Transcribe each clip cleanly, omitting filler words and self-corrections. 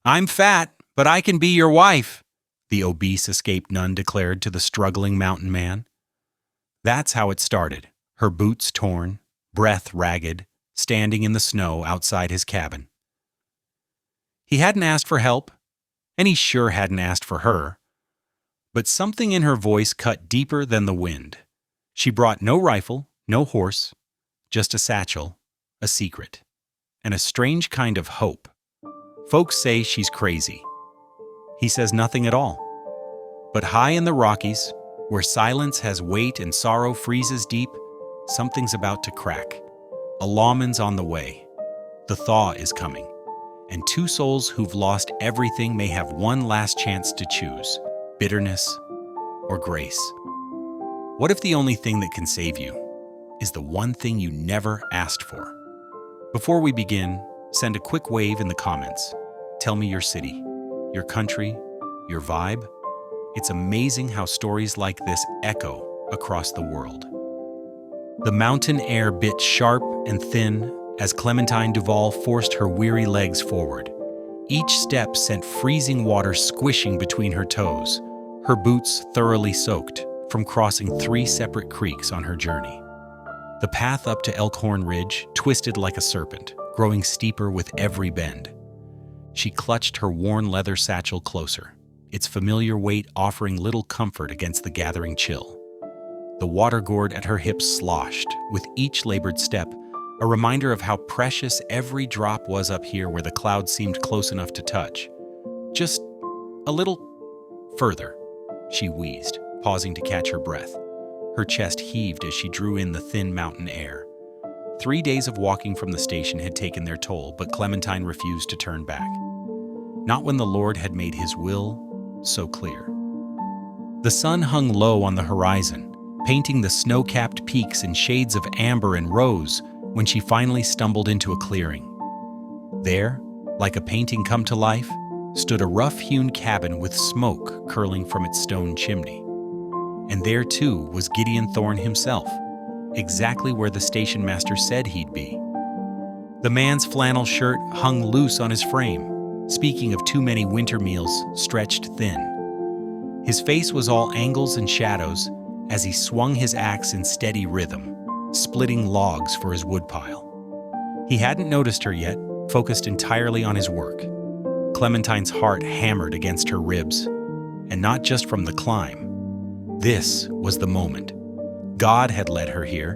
I'm fat, but I can be your wife, the obese escaped nun declared to the struggling mountain man. That's how it started, her boots torn, breath ragged, standing in the snow outside his cabin. He hadn't asked for help, and he sure hadn't asked for her. But something in her voice cut deeper than the wind. She brought no rifle, no horse, just a satchel, a secret, and a strange kind of hope. Folks say she's crazy. He says nothing at all. But high in the Rockies, where silence has weight and sorrow freezes deep, something's about to crack. A lawman's on the way. The thaw is coming. And two souls who've lost everything may have one last chance to choose: bitterness or grace. What if the only thing that can save you is the one thing you never asked for? Before we begin, send a quick wave in the comments. Tell me your city, your country, your vibe. It's amazing how stories like this echo across the world. The mountain air bit sharp and thin as Clementine Duval forced her weary legs forward. Each step sent freezing water squishing between her toes, her boots thoroughly soaked from crossing 3 separate creeks on her journey. The path up to Elkhorn Ridge twisted like a serpent, growing steeper with every bend. She clutched her worn leather satchel closer, its familiar weight offering little comfort against the gathering chill. The water gourd at her hips sloshed with each labored step, a reminder of how precious every drop was up here where the clouds seemed close enough to touch. Just a little further, she wheezed, pausing to catch her breath. Her chest heaved as she drew in the thin mountain air. 3 days of walking from the station had taken their toll, but Clementine refused to turn back. Not when the Lord had made his will so clear. The sun hung low on the horizon, painting the snow-capped peaks in shades of amber and rose when she finally stumbled into a clearing. There, like a painting come to life, stood a rough-hewn cabin with smoke curling from its stone chimney. And there, too, was Gideon Thorne himself, exactly where the station master said he'd be. The man's flannel shirt hung loose on his frame, speaking of too many winter meals stretched thin. His face was all angles and shadows as he swung his axe in steady rhythm, splitting logs for his woodpile. He hadn't noticed her yet, focused entirely on his work. Clementine's heart hammered against her ribs, and not just from the climb. This was the moment. God had led her here,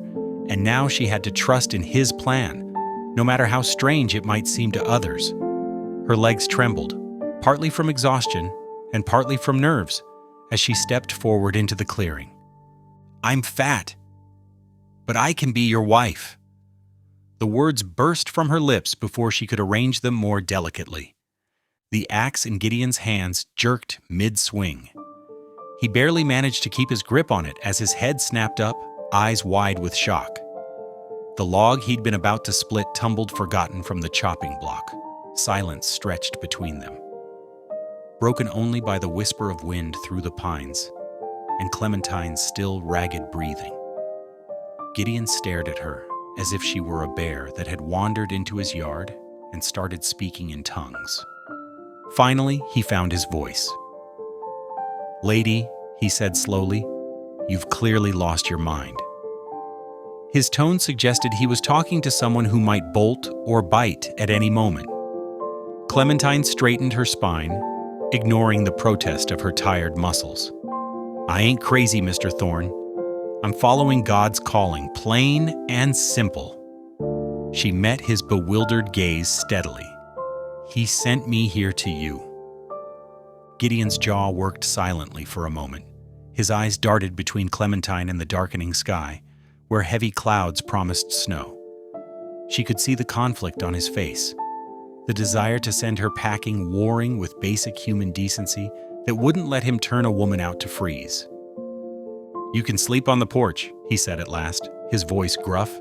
and now she had to trust in his plan, no matter how strange it might seem to others. Her legs trembled, partly from exhaustion and partly from nerves, as she stepped forward into the clearing. "I'm fat, but I can be your wife." The words burst from her lips before she could arrange them more delicately. The axe in Gideon's hands jerked mid-swing. He barely managed to keep his grip on it as his head snapped up, eyes wide with shock. The log he'd been about to split tumbled forgotten from the chopping block. Silence stretched between them, broken only by the whisper of wind through the pines and Clementine's still ragged breathing. Gideon stared at her as if she were a bear that had wandered into his yard and started speaking in tongues. Finally, he found his voice. "Lady," he said slowly, "you've clearly lost your mind." His tone suggested he was talking to someone who might bolt or bite at any moment. Clementine straightened her spine, ignoring the protest of her tired muscles. "I ain't crazy, Mr. Thorne. I'm following God's calling, plain and simple." She met his bewildered gaze steadily. "He sent me here to you." Gideon's jaw worked silently for a moment. His eyes darted between Clementine and the darkening sky, where heavy clouds promised snow. She could see the conflict on his face, the desire to send her packing warring with basic human decency that wouldn't let him turn a woman out to freeze. "You can sleep on the porch," he said at last, his voice gruff.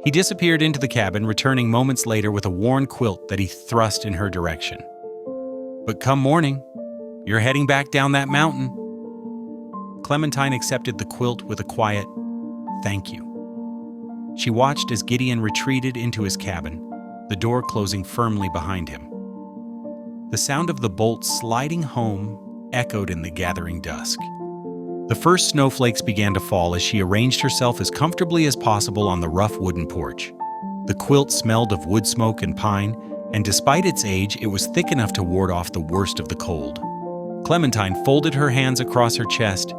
He disappeared into the cabin, returning moments later with a worn quilt that he thrust in her direction. "But come morning, you're heading back down that mountain." Clementine accepted the quilt with a quiet, "Thank you." She watched as Gideon retreated into his cabin, the door closing firmly behind him. The sound of the bolt sliding home echoed in the gathering dusk. The first snowflakes began to fall as she arranged herself as comfortably as possible on the rough wooden porch. The quilt smelled of wood smoke and pine, and despite its age, it was thick enough to ward off the worst of the cold. Clementine folded her hands across her chest,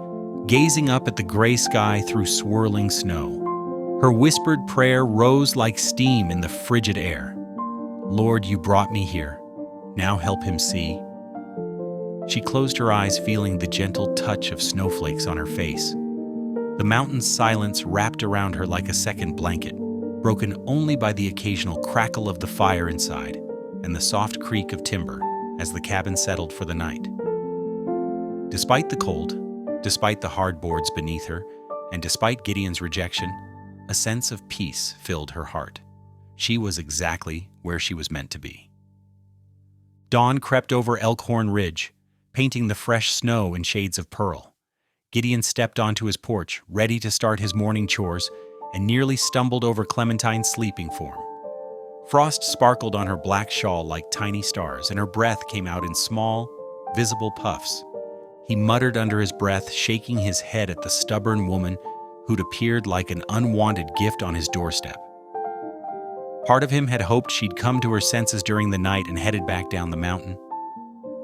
gazing up at the gray sky through swirling snow. Her whispered prayer rose like steam in the frigid air. "Lord, you brought me here. Now help him see." She closed her eyes, feeling the gentle touch of snowflakes on her face. The mountain's silence wrapped around her like a second blanket, broken only by the occasional crackle of the fire inside and the soft creak of timber as the cabin settled for the night. Despite the cold, despite the hard boards beneath her, and despite Gideon's rejection, a sense of peace filled her heart. She was exactly where she was meant to be. Dawn crept over Elkhorn Ridge, painting the fresh snow in shades of pearl. Gideon stepped onto his porch, ready to start his morning chores, and nearly stumbled over Clementine's sleeping form. Frost sparkled on her black shawl like tiny stars, and her breath came out in small, visible puffs. He muttered under his breath, shaking his head at the stubborn woman who'd appeared like an unwanted gift on his doorstep. Part of him had hoped she'd come to her senses during the night and headed back down the mountain.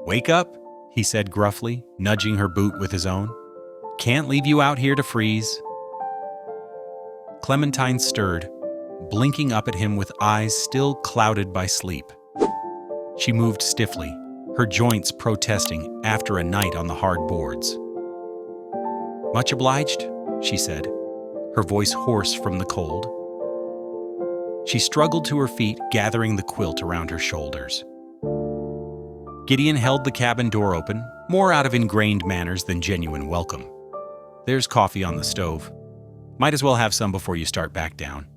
"Wake up," he said gruffly, nudging her boot with his own. "Can't leave you out here to freeze." Clementine stirred, blinking up at him with eyes still clouded by sleep. She moved stiffly, her joints protesting after a night on the hard boards. "Much obliged," she said, her voice hoarse from the cold. She struggled to her feet, gathering the quilt around her shoulders. Gideon held the cabin door open, more out of ingrained manners than genuine welcome. "There's coffee on the stove. Might as well have some before you start back down."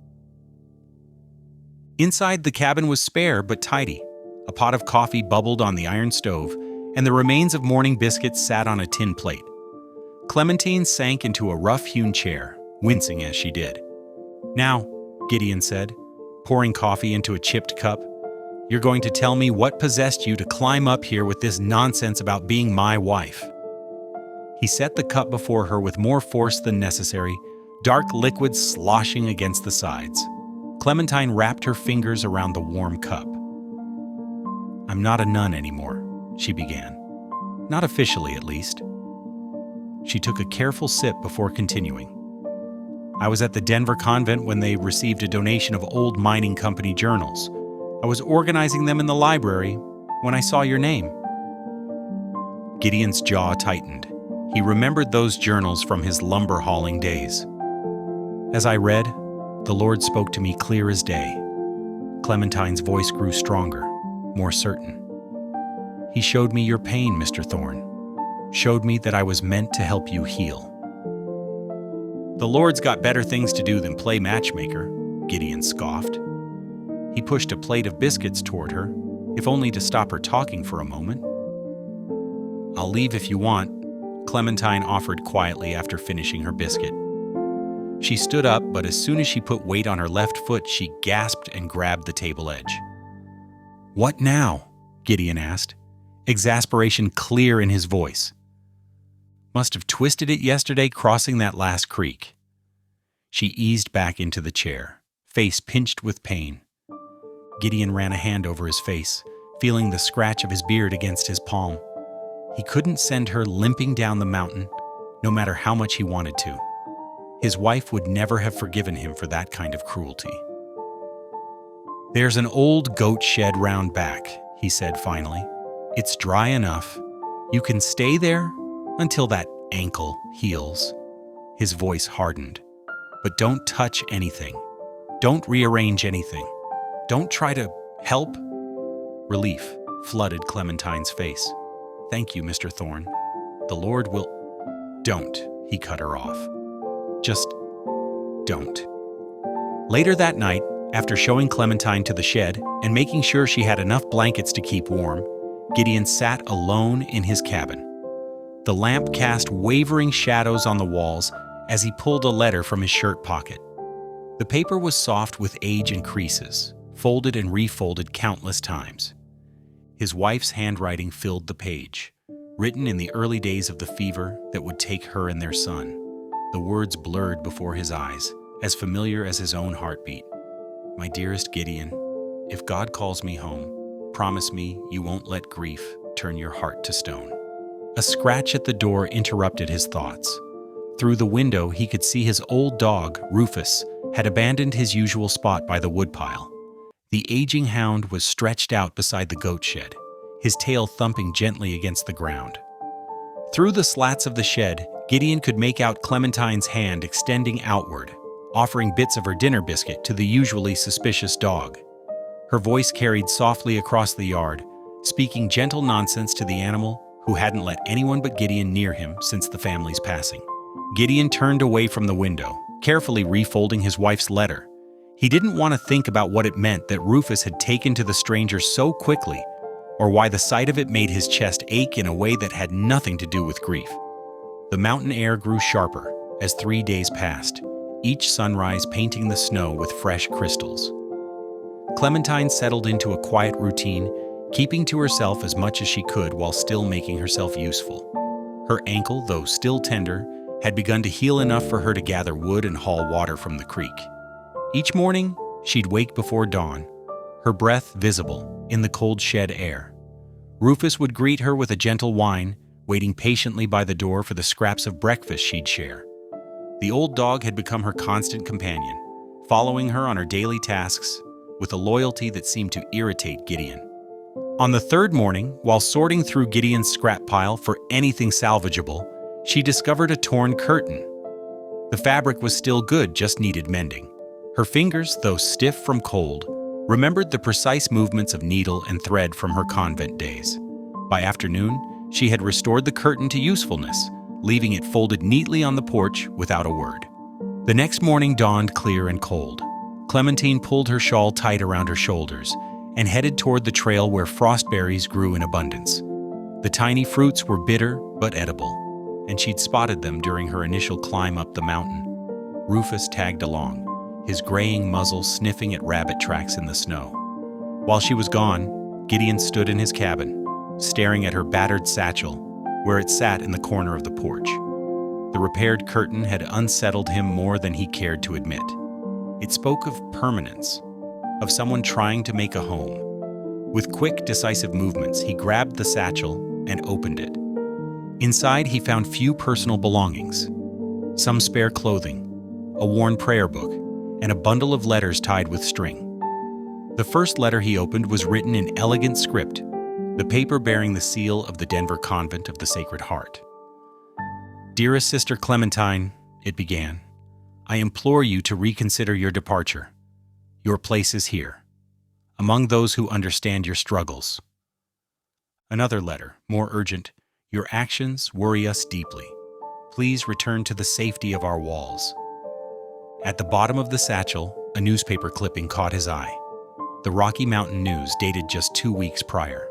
Inside, the cabin was spare but tidy. A pot of coffee bubbled on the iron stove, and the remains of morning biscuits sat on a tin plate. Clementine sank into a rough-hewn chair, wincing as she did. "Now," Gideon said, pouring coffee into a chipped cup, "you're going to tell me what possessed you to climb up here with this nonsense about being my wife." He set the cup before her with more force than necessary, dark liquid sloshing against the sides. Clementine wrapped her fingers around the warm cup. "I'm not a nun anymore," she began. "Not officially, at least." She took a careful sip before continuing. "I was at the Denver convent when they received a donation of old mining company journals. I was organizing them in the library when I saw your name." Gideon's jaw tightened. He remembered those journals from his lumber hauling days. "As I read, the Lord spoke to me clear as day." Clementine's voice grew stronger, more certain. "He showed me your pain, Mr. Thorne. Showed me that I was meant to help you heal." "The Lord's got better things to do than play matchmaker," Gideon scoffed. He pushed a plate of biscuits toward her, if only to stop her talking for a moment. "I'll leave if you want," Clementine offered quietly after finishing her biscuit. She stood up, but as soon as she put weight on her left foot, she gasped and grabbed the table edge. "What now?" Gideon asked, exasperation clear in his voice. "Must have twisted it yesterday crossing that last creek." She eased back into the chair, face pinched with pain. Gideon ran a hand over his face, feeling the scratch of his beard against his palm. He couldn't send her limping down the mountain, no matter how much he wanted to. His wife would never have forgiven him for that kind of cruelty. "There's an old goat shed round back," he said finally. "It's dry enough. You can stay there until that ankle heals." His voice hardened. "But don't touch anything. Don't rearrange anything. Don't try to help." Relief flooded Clementine's face. "Thank you, Mr. Thorne. The Lord will—" "Don't," he cut her off. "Just don't." Later that night, after showing Clementine to the shed and making sure she had enough blankets to keep warm, Gideon sat alone in his cabin. The lamp cast wavering shadows on the walls as he pulled a letter from his shirt pocket. The paper was soft with age and creases, folded and refolded countless times. His wife's handwriting filled the page, written in the early days of the fever that would take her and their son. The words blurred before his eyes, as familiar as his own heartbeat. "My dearest Gideon, if God calls me home, promise me you won't let grief turn your heart to stone." A scratch at the door interrupted his thoughts. Through the window, he could see his old dog, Rufus, had abandoned his usual spot by the woodpile. The aging hound was stretched out beside the goat shed, his tail thumping gently against the ground. Through the slats of the shed, Gideon could make out Clementine's hand extending outward, offering bits of her dinner biscuit to the usually suspicious dog. Her voice carried softly across the yard, speaking gentle nonsense to the animal who hadn't let anyone but Gideon near him since the family's passing. Gideon turned away from the window, carefully refolding his wife's letter. He didn't want to think about what it meant that Rufus had taken to the stranger so quickly, or why the sight of it made his chest ache in a way that had nothing to do with grief. The mountain air grew sharper as 3 days passed, each sunrise painting the snow with fresh crystals. Clementine settled into a quiet routine, keeping to herself as much as she could while still making herself useful. Her ankle, though still tender, had begun to heal enough for her to gather wood and haul water from the creek. Each morning, she'd wake before dawn, her breath visible in the cold shed air. Rufus would greet her with a gentle whine, waiting patiently by the door for the scraps of breakfast she'd share. The old dog had become her constant companion, following her on her daily tasks with a loyalty that seemed to irritate Gideon. On the third morning, while sorting through Gideon's scrap pile for anything salvageable, she discovered a torn curtain. The fabric was still good, just needed mending. Her fingers, though stiff from cold, remembered the precise movements of needle and thread from her convent days. By afternoon, she had restored the curtain to usefulness, leaving it folded neatly on the porch without a word. The next morning dawned clear and cold. Clementine pulled her shawl tight around her shoulders and headed toward the trail where frostberries grew in abundance. The tiny fruits were bitter but edible, and she'd spotted them during her initial climb up the mountain. Rufus tagged along, his graying muzzle sniffing at rabbit tracks in the snow. While she was gone, Gideon stood in his cabin, staring at her battered satchel, where it sat in the corner of the porch. The repaired curtain had unsettled him more than he cared to admit. It spoke of permanence, of someone trying to make a home. With quick, decisive movements, he grabbed the satchel and opened it. Inside, he found few personal belongings, some spare clothing, a worn prayer book, and a bundle of letters tied with string. The first letter he opened was written in elegant script, the paper bearing the seal of the Denver Convent of the Sacred Heart. "Dearest Sister Clementine," it began, "I implore you to reconsider your departure. Your place is here, among those who understand your struggles." Another letter, more urgent, "Your actions worry us deeply. Please return to the safety of our walls." At the bottom of the satchel, a newspaper clipping caught his eye. The Rocky Mountain News, dated just 2 weeks prior.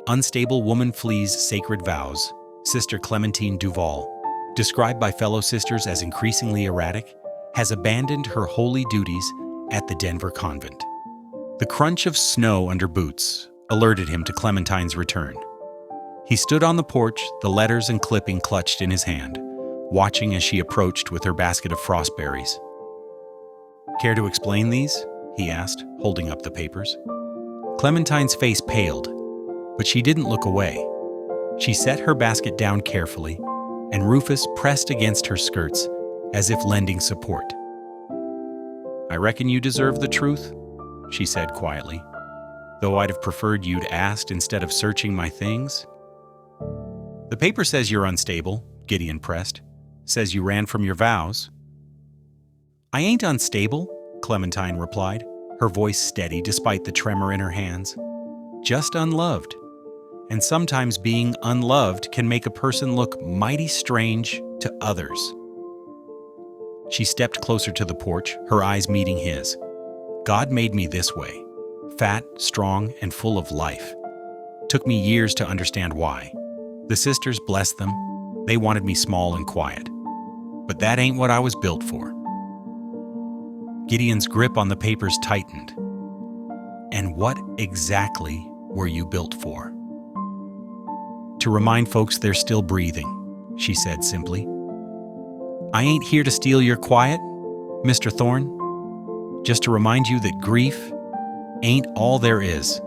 "Unstable woman flees sacred vows. Sister Clementine Duval, described by fellow sisters as increasingly erratic, has abandoned her holy duties at the Denver convent." The crunch of snow under boots alerted him to Clementine's return. He stood on the porch, the letters and clipping clutched in his hand, watching as she approached with her basket of frostberries. "Care to explain these?" he asked, holding up the papers. Clementine's face paled, but she didn't look away. She set her basket down carefully, and Rufus pressed against her skirts as if lending support. "I reckon you deserve the truth," she said quietly, "though I'd have preferred you'd asked instead of searching my things." "The paper says you're unstable," Gideon pressed. "Says you ran from your vows." "I ain't unstable," Clementine replied, her voice steady despite the tremor in her hands. "Just unloved. And sometimes being unloved can make a person look mighty strange to others." She stepped closer to the porch, her eyes meeting his. "God made me this way, fat, strong, and full of life. Took me years to understand why. The sisters, bless them, they wanted me small and quiet. But that ain't what I was built for." Gideon's grip on the papers tightened. And what exactly were you built for? To remind folks they're still breathing, she said simply. I ain't here to steal your quiet, Mr. Thorne. Just to remind you that grief ain't all there is.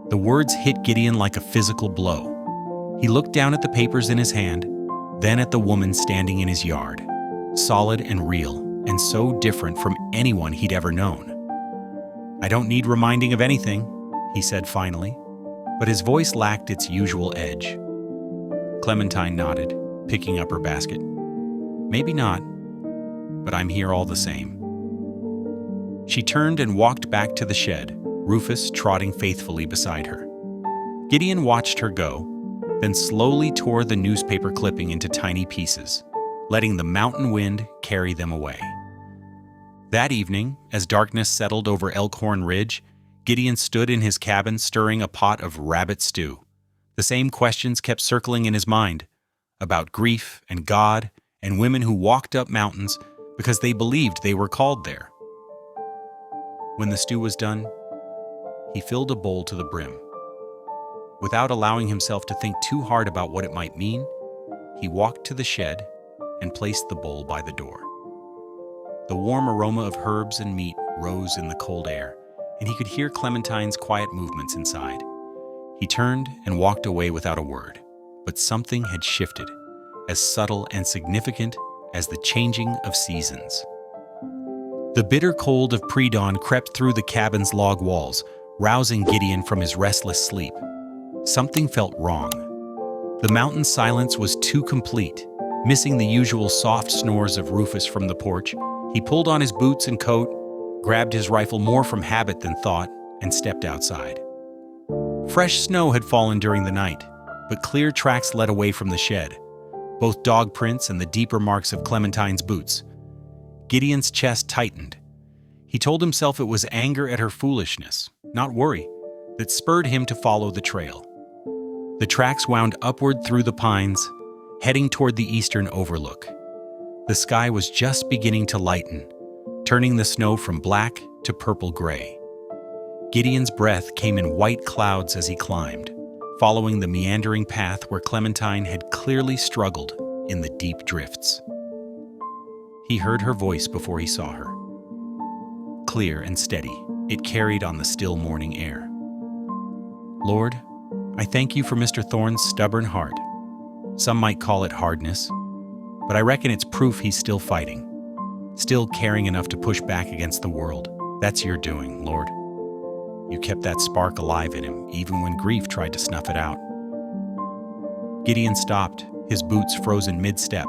The words hit Gideon like a physical blow. He looked down at the papers in his hand, then at the woman standing in his yard, solid and real, and so different from anyone he'd ever known. I don't need reminding of anything, he said finally, but his voice lacked its usual edge. Clementine nodded, picking up her basket. Maybe not, but I'm here all the same. She turned and walked back to the shed, Rufus trotting faithfully beside her. Gideon watched her go, then slowly tore the newspaper clipping into tiny pieces, letting the mountain wind carry them away. That evening, as darkness settled over Elkhorn Ridge, Gideon stood in his cabin stirring a pot of rabbit stew. The same questions kept circling in his mind, about grief and God and women who walked up mountains because they believed they were called there. When the stew was done, he filled a bowl to the brim. Without allowing himself to think too hard about what it might mean, he walked to the shed and placed the bowl by the door. The warm aroma of herbs and meat rose in the cold air, and he could hear Clementine's quiet movements inside. He turned and walked away without a word, but something had shifted, as subtle and significant as the changing of seasons. The bitter cold of pre-dawn crept through the cabin's log walls, rousing Gideon from his restless sleep. Something felt wrong. The mountain silence was too complete, missing the usual soft snores of Rufus from the porch. He pulled on his boots and coat, grabbed his rifle more from habit than thought, and stepped outside. Fresh snow had fallen during the night, but clear tracks led away from the shed, both dog prints and the deeper marks of Clementine's boots. Gideon's chest tightened. He told himself it was anger at her foolishness, not worry, that spurred him to follow the trail. The tracks wound upward through the pines, heading toward the eastern overlook. The sky was just beginning to lighten, turning the snow from black to purple-gray. Gideon's breath came in white clouds as he climbed, following the meandering path where Clementine had clearly struggled in the deep drifts. He heard her voice before he saw her. Clear and steady, it carried on the still morning air. Lord, I thank you for Mr. Thorne's stubborn heart. Some might call it hardness, but I reckon it's proof he's still fighting, still caring enough to push back against the world. That's your doing, Lord. You kept that spark alive in him, even when grief tried to snuff it out. Gideon stopped, his boots frozen mid-step.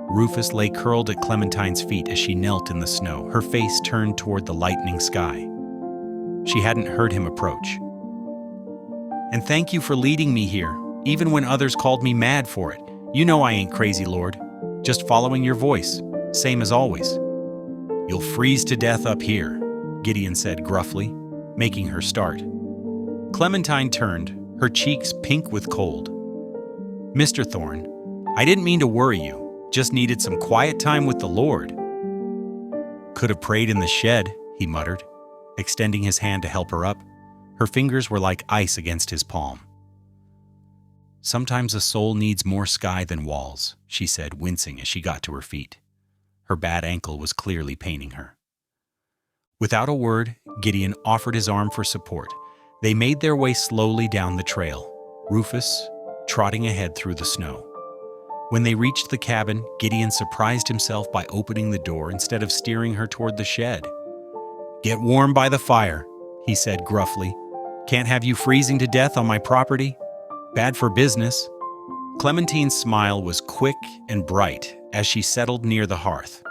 Rufus lay curled at Clementine's feet as she knelt in the snow, her face turned toward the lightening sky. She hadn't heard him approach. And thank you for leading me here, even when others called me mad for it. You know I ain't crazy, Lord. Just following your voice, same as always. You'll freeze to death up here, Gideon said gruffly, making her start. Clementine turned, her cheeks pink with cold. Mr. Thorne, I didn't mean to worry you. Just needed some quiet time with the Lord. Could have prayed in the shed, he muttered, extending his hand to help her up. Her fingers were like ice against his palm. Sometimes a soul needs more sky than walls, she said, wincing as she got to her feet. Her bad ankle was clearly paining her. Without a word, Gideon offered his arm for support. They made their way slowly down the trail, Rufus trotting ahead through the snow. When they reached the cabin, Gideon surprised himself by opening the door instead of steering her toward the shed. Get warm by the fire, he said gruffly. Can't have you freezing to death on my property. Bad for business. Clementine's smile was quick and bright as she settled near the hearth.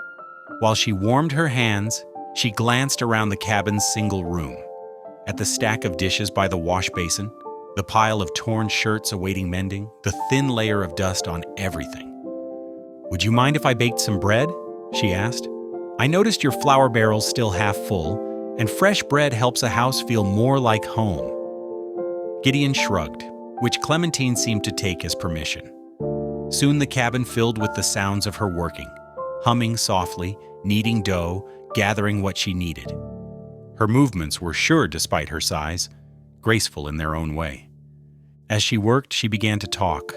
While she warmed her hands, she glanced around the cabin's single room, at the stack of dishes by the wash basin, the pile of torn shirts awaiting mending, the thin layer of dust on everything. Would you mind if I baked some bread? She asked. I noticed your flour barrel's still half full, and fresh bread helps a house feel more like home. Gideon shrugged, which Clementine seemed to take as permission. Soon the cabin filled with the sounds of her working, humming softly, kneading dough, gathering what she needed. Her movements were sure despite her size, graceful in their own way. As she worked, she began to talk,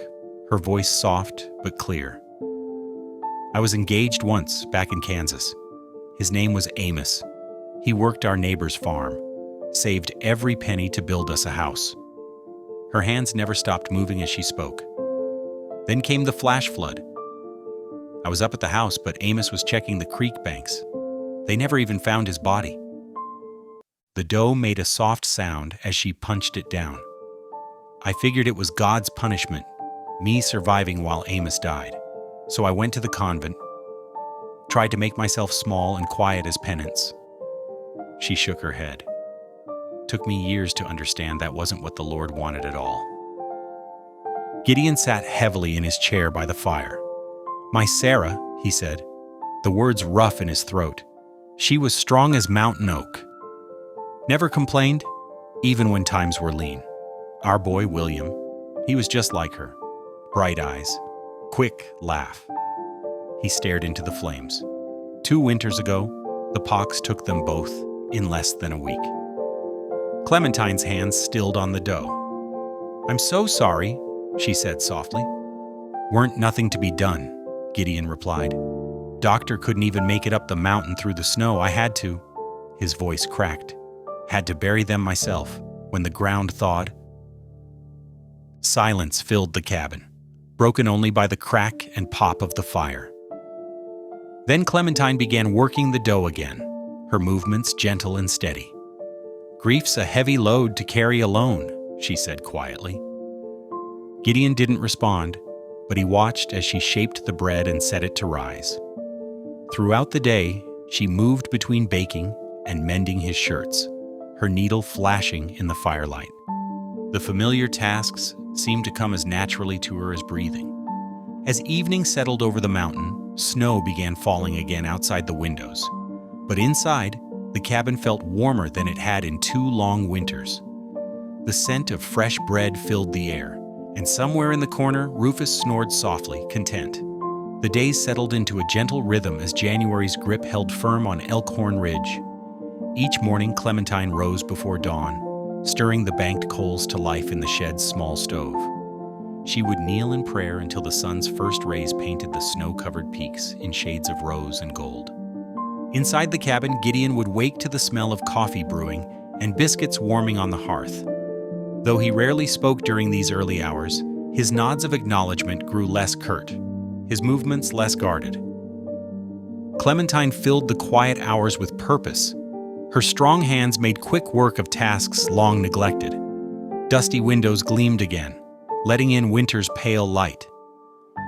her voice soft but clear. "I was engaged once back in Kansas. His name was Amos. He worked our neighbor's farm, saved every penny to build us a house." Her hands never stopped moving as she spoke. Then came the flash flood. "I was up at the house, but Amos was checking the creek banks. They never even found his body." The dough made a soft sound as she punched it down. "I figured it was God's punishment, me surviving while Amos died. So I went to the convent, tried to make myself small and quiet as penance." She shook her head. "Took me years to understand that wasn't what the Lord wanted at all." Gideon sat heavily in his chair by the fire. "My Sarah," he said, the words rough in his throat. "She was strong as mountain oak. Never complained, even when times were lean. Our boy, William, he was just like her. Bright eyes, quick laugh." He stared into the flames. 2 winters ago, the pox took them both in less than a week." Clementine's hands stilled on the dough. "I'm so sorry," she said softly. "Weren't nothing to be done," Gideon replied. "Doctor couldn't even make it up the mountain through the snow. I had to." His voice cracked. "Had to bury them myself when the ground thawed." Silence filled the cabin, broken only by the crack and pop of the fire. Then Clementine began working the dough again, her movements gentle and steady. "Grief's a heavy load to carry alone," she said quietly. Gideon didn't respond, but he watched as she shaped the bread and set it to rise. Throughout the day, she moved between baking and mending his shirts, her needle flashing in the firelight. The familiar tasks seemed to come as naturally to her as breathing. As evening settled over the mountain, snow began falling again outside the windows. But inside, the cabin felt warmer than it had in 2 long winters. The scent of fresh bread filled the air, and somewhere in the corner, Rufus snored softly, content. The days settled into a gentle rhythm as January's grip held firm on Elkhorn Ridge. Each morning, Clementine rose before dawn, stirring the banked coals to life in the shed's small stove. She would kneel in prayer until the sun's first rays painted the snow-covered peaks in shades of rose and gold. Inside the cabin, Gideon would wake to the smell of coffee brewing and biscuits warming on the hearth. Though he rarely spoke during these early hours, his nods of acknowledgement grew less curt, his movements less guarded. Clementine filled the quiet hours with purpose. Her strong hands made quick work of tasks long neglected. Dusty windows gleamed again, letting in winter's pale light.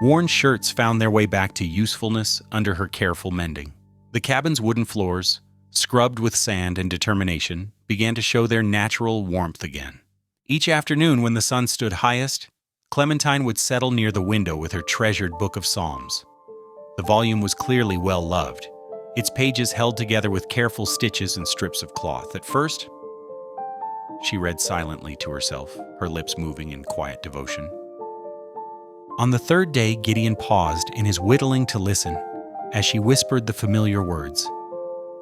Worn shirts found their way back to usefulness under her careful mending. The cabin's wooden floors, scrubbed with sand and determination, began to show their natural warmth again. Each afternoon when the sun stood highest, Clementine would settle near the window with her treasured book of Psalms. The volume was clearly well loved, its pages held together with careful stitches and strips of cloth. At first, she read silently to herself, her lips moving in quiet devotion. On the 3rd day, Gideon paused in his whittling to listen as she whispered the familiar words,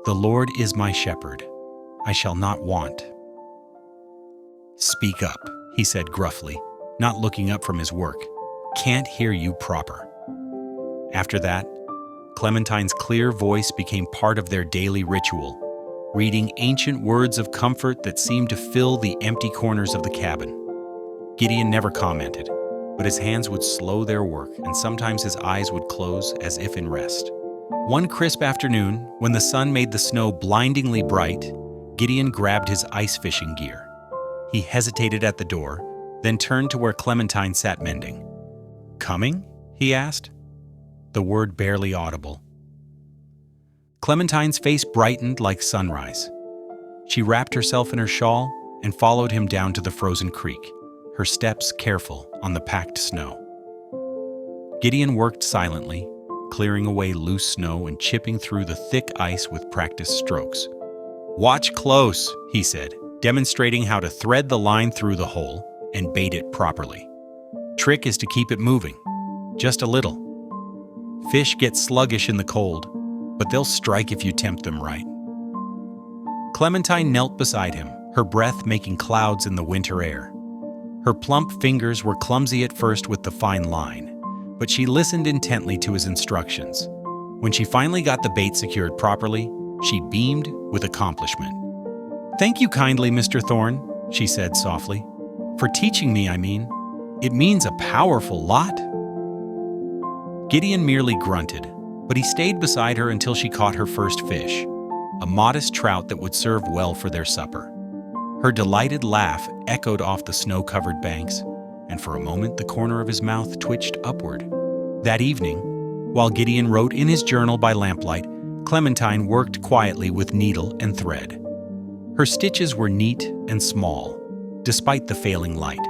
"The Lord is my shepherd, I shall not want." "Speak up," he said gruffly, not looking up from his work. "Can't hear you proper." After that, Clementine's clear voice became part of their daily ritual, reading ancient words of comfort that seemed to fill the empty corners of the cabin. Gideon never commented, but his hands would slow their work, and sometimes his eyes would close as if in rest. One crisp afternoon, when the sun made the snow blindingly bright, Gideon grabbed his ice fishing gear. He hesitated at the door, then turned to where Clementine sat mending. "Coming?" he asked, the word barely audible. Clementine's face brightened like sunrise. She wrapped herself in her shawl and followed him down to the frozen creek, her steps careful on the packed snow. Gideon worked silently, clearing away loose snow and chipping through the thick ice with practiced strokes. "Watch close," he said, demonstrating how to thread the line through the hole and bait it properly. "Trick is to keep it moving, just a little. Fish get sluggish in the cold, but they'll strike if you tempt them right." Clementine knelt beside him, her breath making clouds in the winter air. Her plump fingers were clumsy at first with the fine line, but she listened intently to his instructions. When she finally got the bait secured properly, she beamed with accomplishment. "Thank you kindly, Mr. Thorne," she said softly. "For teaching me, I mean. It means a powerful lot." Gideon merely grunted, but he stayed beside her until she caught her first fish, a modest trout that would serve well for their supper. Her delighted laugh echoed off the snow-covered banks, and for a moment the corner of his mouth twitched upward. That evening, while Gideon wrote in his journal by lamplight, Clementine worked quietly with needle and thread. Her stitches were neat and small, despite the failing light.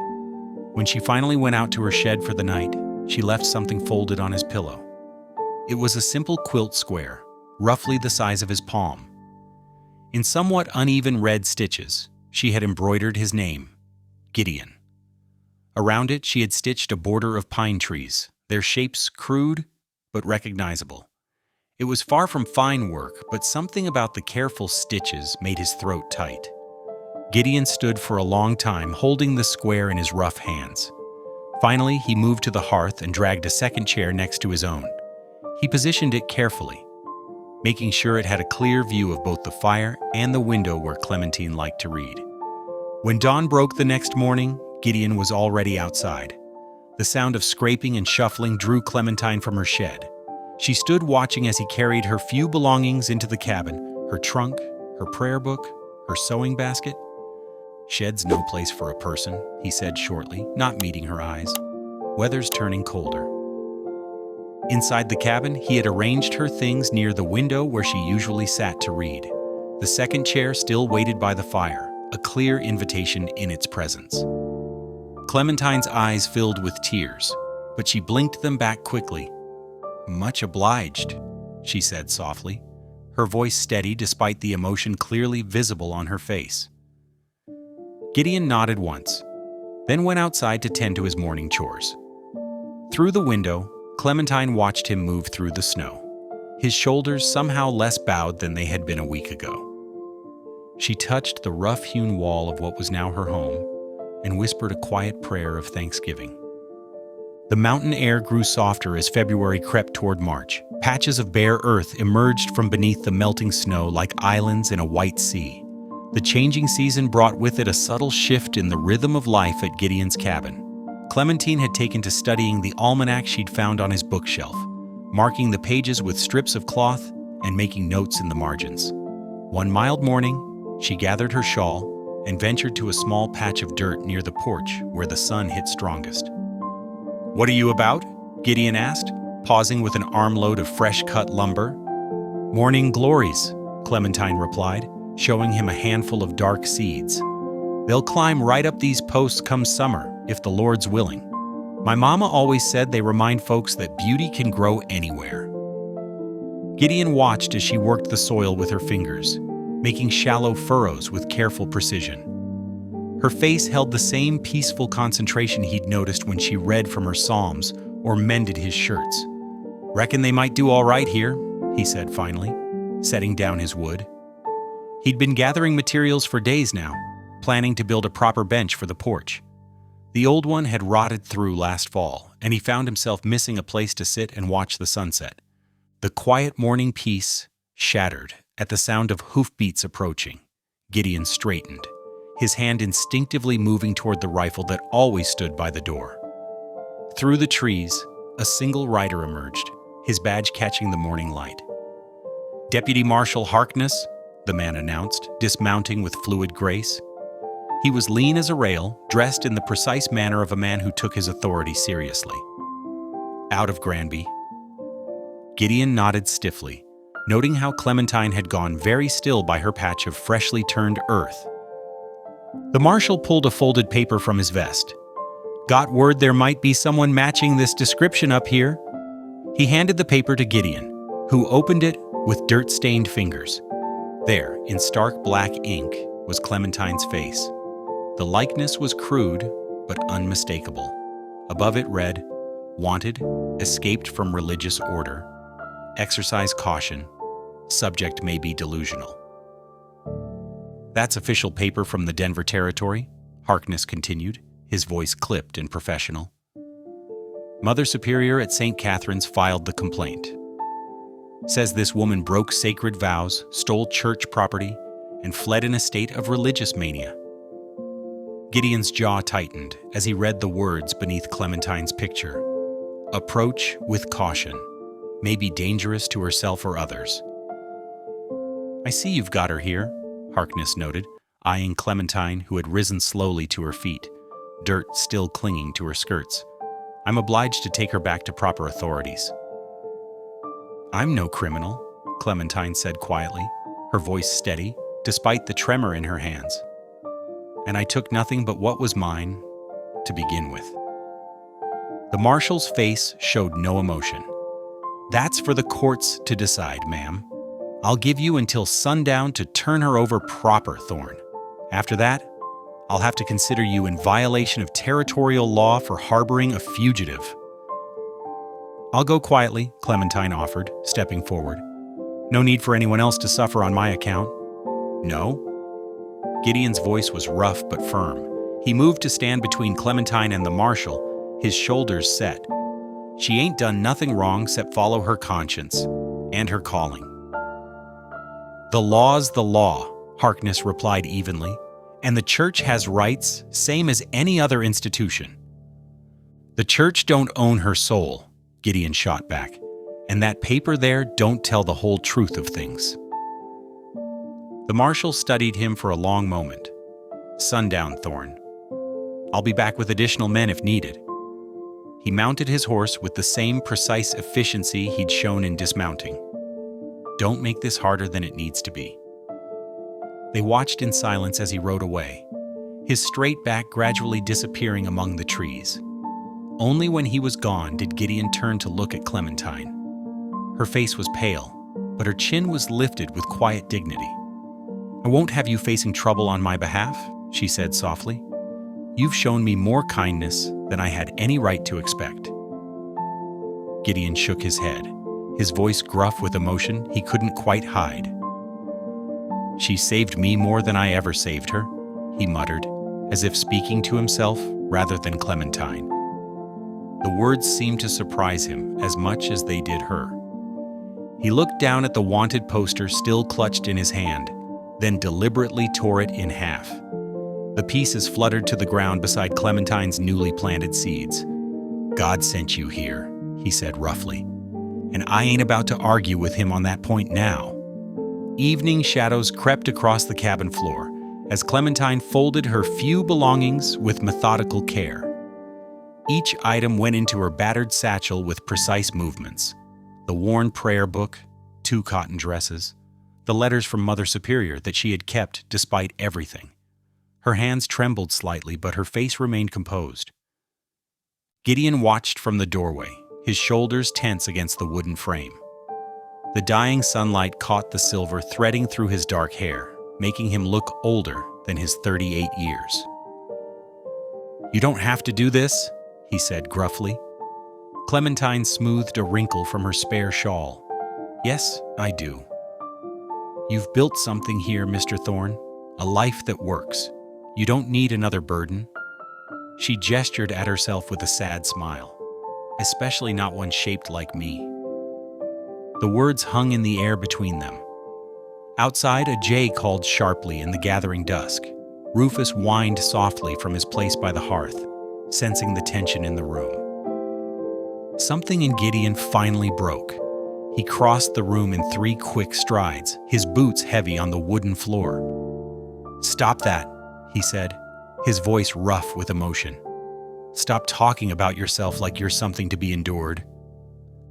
When she finally went out to her shed for the night, she left something folded on his pillow. It was a simple quilt square, roughly the size of his palm. In somewhat uneven red stitches, she had embroidered his name, Gideon. Around it, she had stitched a border of pine trees, their shapes crude but recognizable. It was far from fine work, but something about the careful stitches made his throat tight. Gideon stood for a long time, holding the square in his rough hands. Finally, he moved to the hearth and dragged a second chair next to his own. He positioned it carefully, making sure it had a clear view of both the fire and the window where Clementine liked to read. When dawn broke the next morning, Gideon was already outside. The sound of scraping and shuffling drew Clementine from her shed. She stood watching as he carried her few belongings into the cabin, her trunk, her prayer book, her sewing basket. "Shed's no place for a person," he said shortly, not meeting her eyes. "Weather's turning colder." Inside the cabin, he had arranged her things near the window where she usually sat to read. The second chair still waited by the fire, a clear invitation in its presence. Clementine's eyes filled with tears, but she blinked them back quickly. "Much obliged," she said softly, her voice steady despite the emotion clearly visible on her face. Gideon nodded once, then went outside to tend to his morning chores. Through the window, Clementine watched him move through the snow, his shoulders somehow less bowed than they had been a week ago. She touched the rough-hewn wall of what was now her home and whispered a quiet prayer of thanksgiving. The mountain air grew softer as February crept toward March. Patches of bare earth emerged from beneath the melting snow like islands in a white sea. The changing season brought with it a subtle shift in the rhythm of life at Gideon's cabin. Clementine had taken to studying the almanac she'd found on his bookshelf, marking the pages with strips of cloth and making notes in the margins. One mild morning, she gathered her shawl and ventured to a small patch of dirt near the porch where the sun hit strongest. "What are you about?" Gideon asked, pausing with an armload of fresh-cut lumber. "Morning glories," Clementine replied, showing him a handful of dark seeds. "They'll climb right up these posts come summer, if the Lord's willing. My mama always said they remind folks that beauty can grow anywhere." Gideon watched as she worked the soil with her fingers, making shallow furrows with careful precision. Her face held the same peaceful concentration he'd noticed when she read from her psalms or mended his shirts. "Reckon they might do all right here," he said finally, setting down his wood. He'd been gathering materials for days now, planning to build a proper bench for the porch. The old one had rotted through last fall, and he found himself missing a place to sit and watch the sunset. The quiet morning peace shattered at the sound of hoofbeats approaching. Gideon straightened, his hand instinctively moving toward the rifle that always stood by the door. Through the trees, a single rider emerged, his badge catching the morning light. "Deputy Marshal Harkness," the man announced, dismounting with fluid grace. He was lean as a rail, dressed in the precise manner of a man who took his authority seriously. "Out of Granby." Gideon nodded stiffly, noting how Clementine had gone very still by her patch of freshly turned earth. The marshal pulled a folded paper from his vest. "Got word there might be someone matching this description up here?" He handed the paper to Gideon, who opened it with dirt-stained fingers. There, in stark black ink, was Clementine's face. The likeness was crude, but unmistakable. Above it read, "Wanted, escaped from religious order. Exercise caution. Subject may be delusional." That's official paper from the Denver territory, Harkness continued, his voice clipped and professional. Mother Superior at St. Catherine's filed the complaint. Says this woman broke sacred vows, stole church property, and fled in a state of religious mania. Gideon's jaw tightened as he read the words beneath Clementine's picture. Approach with caution. May be dangerous to herself or others. I see you've got her here, Harkness noted, eyeing Clementine, who had risen slowly to her feet, dirt still clinging to her skirts. I'm obliged to take her back to proper authorities. I'm no criminal, Clementine said quietly, her voice steady, despite the tremor in her hands. And I took nothing but what was mine to begin with. The marshal's face showed no emotion. That's for the courts to decide, ma'am. I'll give you until sundown to turn her over proper, Thorne. After that, I'll have to consider you in violation of territorial law for harboring a fugitive. I'll go quietly, Clementine offered, stepping forward. No need for anyone else to suffer on my account. No? Gideon's voice was rough but firm. He moved to stand between Clementine and the marshal, his shoulders set. She ain't done nothing wrong except follow her conscience and her calling. The law's the law, Harkness replied evenly, and the church has rights, same as any other institution. The church don't own her soul, Gideon shot back, and that paper there don't tell the whole truth of things. The marshal studied him for a long moment. Sundown, Thorne. I'll be back with additional men if needed. He mounted his horse with the same precise efficiency he'd shown in dismounting. Don't make this harder than it needs to be. They watched in silence as he rode away, his straight back gradually disappearing among the trees. Only when he was gone did Gideon turn to look at Clementine. Her face was pale, but her chin was lifted with quiet dignity. I won't have you facing trouble on my behalf, she said softly. You've shown me more kindness than I had any right to expect. Gideon shook his head, his voice gruff with emotion he couldn't quite hide. She saved me more than I ever saved her, he muttered, as if speaking to himself rather than Clementine. The words seemed to surprise him as much as they did her. He looked down at the wanted poster still clutched in his hand, then deliberately tore it in half. The pieces fluttered to the ground beside Clementine's newly planted seeds. God sent you here, he said roughly, and I ain't about to argue with him on that point now. Evening shadows crept across the cabin floor as Clementine folded her few belongings with methodical care. Each item went into her battered satchel with precise movements. The worn prayer book, 2 cotton dresses, the letters from Mother Superior that she had kept despite everything. Her hands trembled slightly, but her face remained composed. Gideon watched from the doorway, his shoulders tense against the wooden frame. The dying sunlight caught the silver threading through his dark hair, making him look older than his 38 years. You don't have to do this, he said gruffly. Clementine smoothed a wrinkle from her spare shawl. Yes, I do. You've built something here, Mr. Thorne, a life that works. You don't need another burden. She gestured at herself with a sad smile, especially not one shaped like me. The words hung in the air between them. Outside, a jay called sharply in the gathering dusk. Rufus whined softly from his place by the hearth, sensing the tension in the room. Something in Gideon finally broke. He crossed the room in 3 quick strides, his boots heavy on the wooden floor. Stop that, he said, his voice rough with emotion. Stop talking about yourself like you're something to be endured.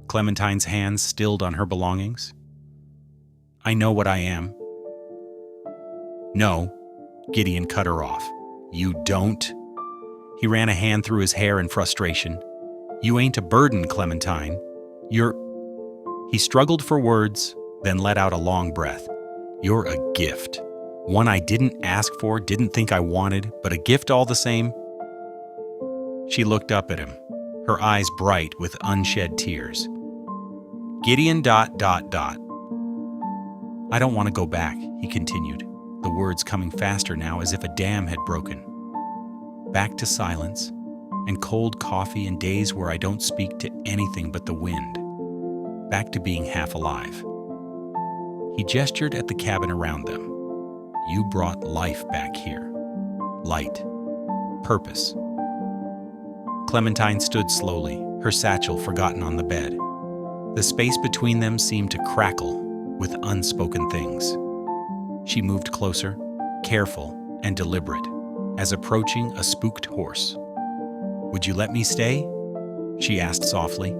Clementine's hands stilled on her belongings. I know what I am. No, Gideon cut her off. You don't. He ran a hand through his hair in frustration. You ain't a burden, Clementine. He struggled for words, then let out a long breath. You're a gift. One I didn't ask for, didn't think I wanted, but a gift all the same. She looked up at him, her eyes bright with unshed tears. Gideon ... I don't want to go back, he continued, the words coming faster now as if a dam had broken. Back to silence, and cold coffee and days where I don't speak to anything but the wind. Back to being half alive. He gestured at the cabin around them. You brought life back here. Light. Purpose. Clementine stood slowly, her satchel forgotten on the bed. The space between them seemed to crackle with unspoken things. She moved closer, careful and deliberate, as approaching a spooked horse. Would you let me stay? She asked softly.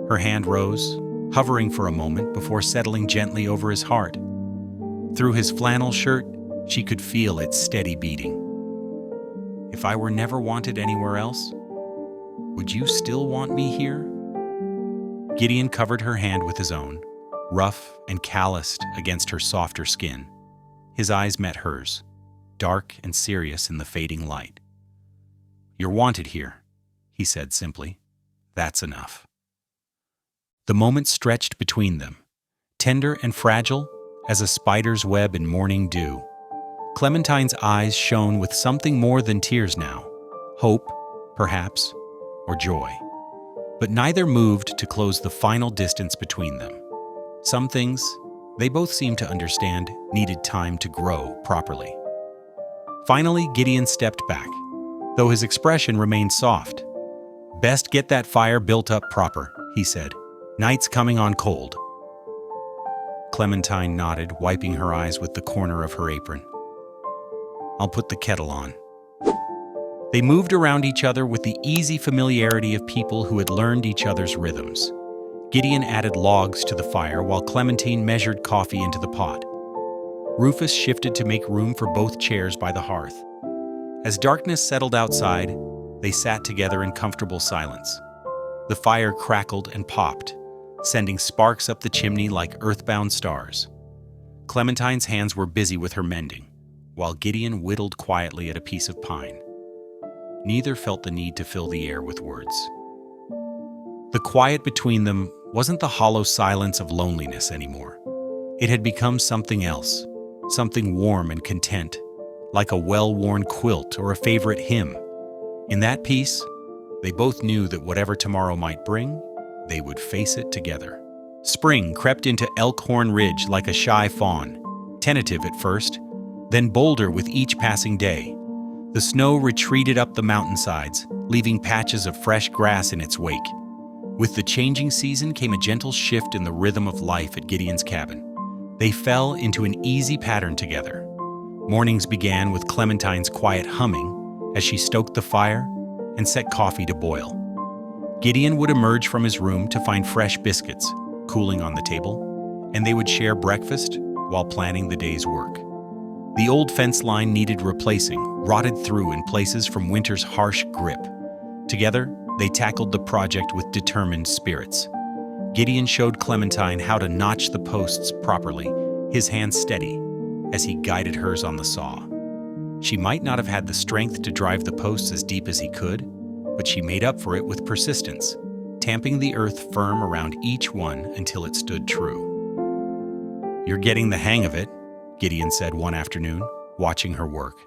Her hand rose, hovering for a moment before settling gently over his heart. Through his flannel shirt, she could feel its steady beating. If I were never wanted anywhere else, would you still want me here? Gideon covered her hand with his own, rough and calloused against her softer skin. His eyes met hers, dark and serious in the fading light. You're wanted here, he said simply. That's enough. The moment stretched between them, tender and fragile as a spider's web in morning dew. Clementine's eyes shone with something more than tears now, hope, perhaps, or joy. But neither moved to close the final distance between them. Some things, they both seemed to understand, needed time to grow properly. Finally, Gideon stepped back, though his expression remained soft. Best get that fire built up proper, he said. Night's coming on cold. Clementine nodded, wiping her eyes with the corner of her apron. I'll put the kettle on. They moved around each other with the easy familiarity of people who had learned each other's rhythms. Gideon added logs to the fire while Clementine measured coffee into the pot. Rufus shifted to make room for both chairs by the hearth. As darkness settled outside, they sat together in comfortable silence. The fire crackled and popped, sending sparks up the chimney like earthbound stars. Clementine's hands were busy with her mending, while Gideon whittled quietly at a piece of pine. Neither felt the need to fill the air with words. The quiet between them wasn't the hollow silence of loneliness anymore. It had become something else, something warm and content, like a well-worn quilt or a favorite hymn. In that peace, they both knew that whatever tomorrow might bring, they would face it together. Spring crept into Elkhorn Ridge like a shy fawn, tentative at first, then bolder with each passing day. The snow retreated up the mountainsides, leaving patches of fresh grass in its wake. With the changing season came a gentle shift in the rhythm of life at Gideon's cabin. They fell into an easy pattern together. Mornings began with Clementine's quiet humming as she stoked the fire and set coffee to boil. Gideon would emerge from his room to find fresh biscuits cooling on the table, and they would share breakfast while planning the day's work. The old fence line needed replacing, rotted through in places from winter's harsh grip. Together, they tackled the project with determined spirits. Gideon showed Clementine how to notch the posts properly, his hands steady, as he guided hers on the saw. She might not have had the strength to drive the posts as deep as he could, but she made up for it with persistence, tamping the earth firm around each one until it stood true. You're getting the hang of it, Gideon said one afternoon, watching her work.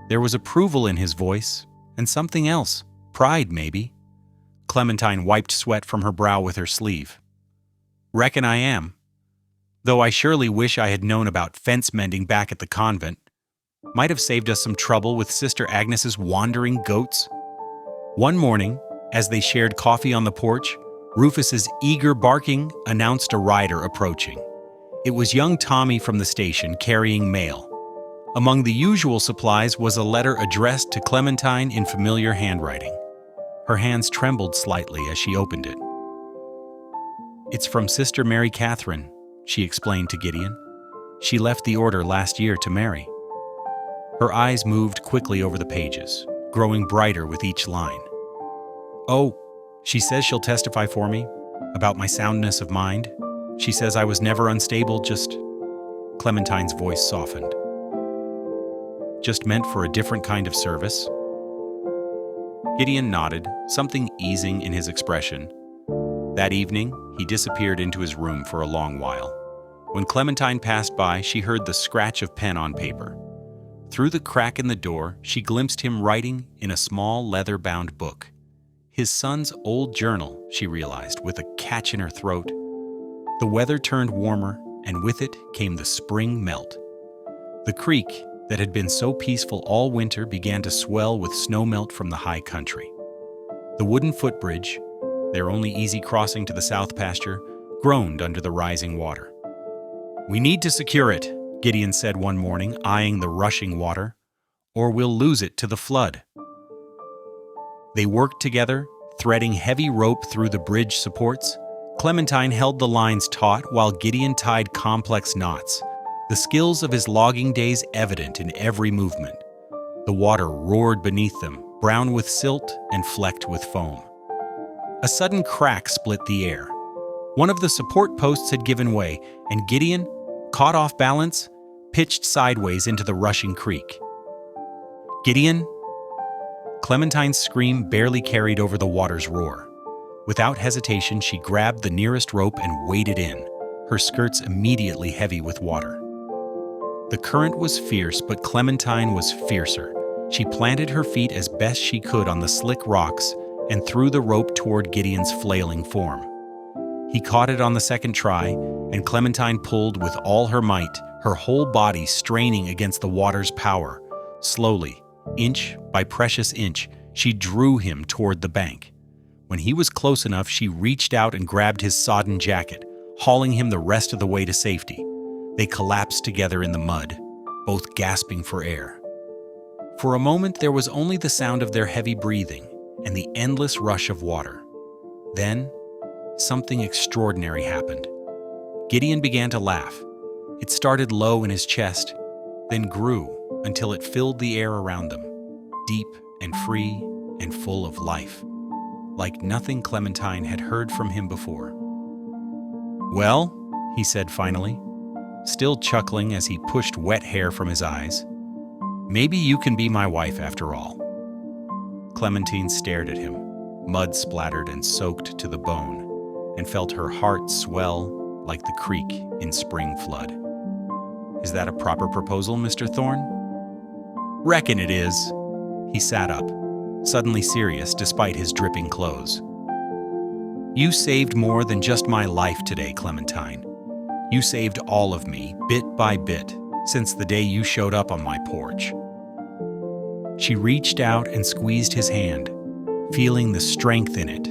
There was approval in his voice, and something else, pride maybe. Clementine wiped sweat from her brow with her sleeve. Reckon I am. Though I surely wish I had known about fence mending back at the convent. Might have saved us some trouble with Sister Agnes's wandering goats. One morning, as they shared coffee on the porch, Rufus's eager barking announced a rider approaching. It was young Tommy from the station carrying mail. Among the usual supplies was a letter addressed to Clementine in familiar handwriting. Her hands trembled slightly as she opened it. It's from Sister Mary Catherine, she explained to Gideon. She left the order last year to Mary. Her eyes moved quickly over the pages, growing brighter with each line. Oh, she says she'll testify for me, about my soundness of mind. She says I was never unstable, just... Clementine's voice softened. Just meant for a different kind of service? Gideon nodded, something easing in his expression. That evening, he disappeared into his room for a long while. When Clementine passed by, she heard the scratch of pen on paper. Through the crack in the door, she glimpsed him writing in a small leather-bound book. His son's old journal, she realized, with a catch in her throat. The weather turned warmer, and with it came the spring melt. The creek, that had been so peaceful all winter, began to swell with snowmelt from the high country. The wooden footbridge, their only easy crossing to the south pasture, groaned under the rising water. "We need to secure it," Gideon said one morning, eyeing the rushing water, "or we'll lose it to the flood." They worked together, threading heavy rope through the bridge supports. Clementine held the lines taut while Gideon tied complex knots, the skills of his logging days evident in every movement. The water roared beneath them, brown with silt and flecked with foam. A sudden crack split the air. One of the support posts had given way, and Gideon, caught off balance, pitched sideways into the rushing creek. "Gideon!" Clementine's scream barely carried over the water's roar. Without hesitation, she grabbed the nearest rope and waded in, her skirts immediately heavy with water. The current was fierce, but Clementine was fiercer. She planted her feet as best she could on the slick rocks and threw the rope toward Gideon's flailing form. He caught it on the second try, and Clementine pulled with all her might, her whole body straining against the water's power. Slowly, inch by precious inch, she drew him toward the bank. When he was close enough, she reached out and grabbed his sodden jacket, hauling him the rest of the way to safety. They collapsed together in the mud, both gasping for air. For a moment, there was only the sound of their heavy breathing and the endless rush of water. Then, something extraordinary happened. Gideon began to laugh. It started low in his chest, then grew until it filled the air around them, deep and free and full of life, like nothing Clementine had heard from him before. "Well," he said finally, still chuckling as he pushed wet hair from his eyes, "maybe you can be my wife after all." Clementine stared at him, mud splattered and soaked to the bone, and felt her heart swell like the creek in spring flood. "Is that a proper proposal, Mr. Thorne?" "Reckon it is." He sat up, suddenly serious despite his dripping clothes. "You saved more than just my life today, Clementine. You saved all of me, bit by bit, since the day you showed up on my porch." She reached out and squeezed his hand, feeling the strength in it,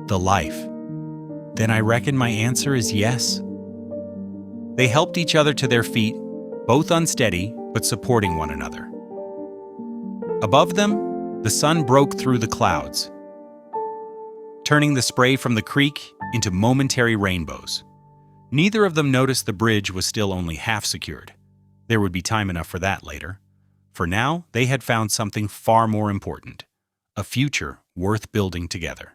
the life. "Then I reckon my answer is yes." They helped each other to their feet, both unsteady but supporting one another. Above them, the sun broke through the clouds, turning the spray from the creek into momentary rainbows. Neither of them noticed the bridge was still only half secured. There would be time enough for that later. For now, they had found something far more important, a future worth building together.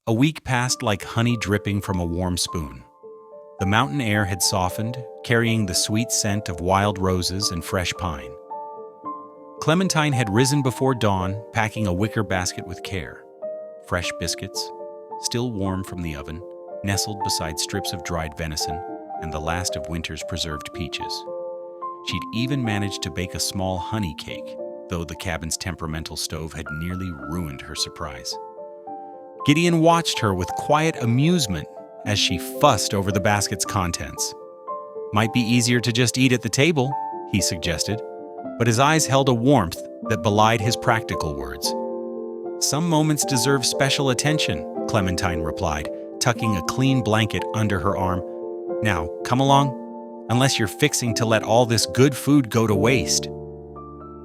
A week passed like honey dripping from a warm spoon. The mountain air had softened, carrying the sweet scent of wild roses and fresh pine. Clementine had risen before dawn, packing a wicker basket with care. Fresh biscuits, still warm from the oven, nestled beside strips of dried venison and the last of winter's preserved peaches. She'd even managed to bake a small honey cake, though the cabin's temperamental stove had nearly ruined her surprise. Gideon watched her with quiet amusement as she fussed over the basket's contents. "Might be easier to just eat at the table," he suggested, but his eyes held a warmth that belied his practical words. "Some moments deserve special attention," Clementine replied, tucking a clean blanket under her arm. "Now, come along, unless you're fixing to let all this good food go to waste."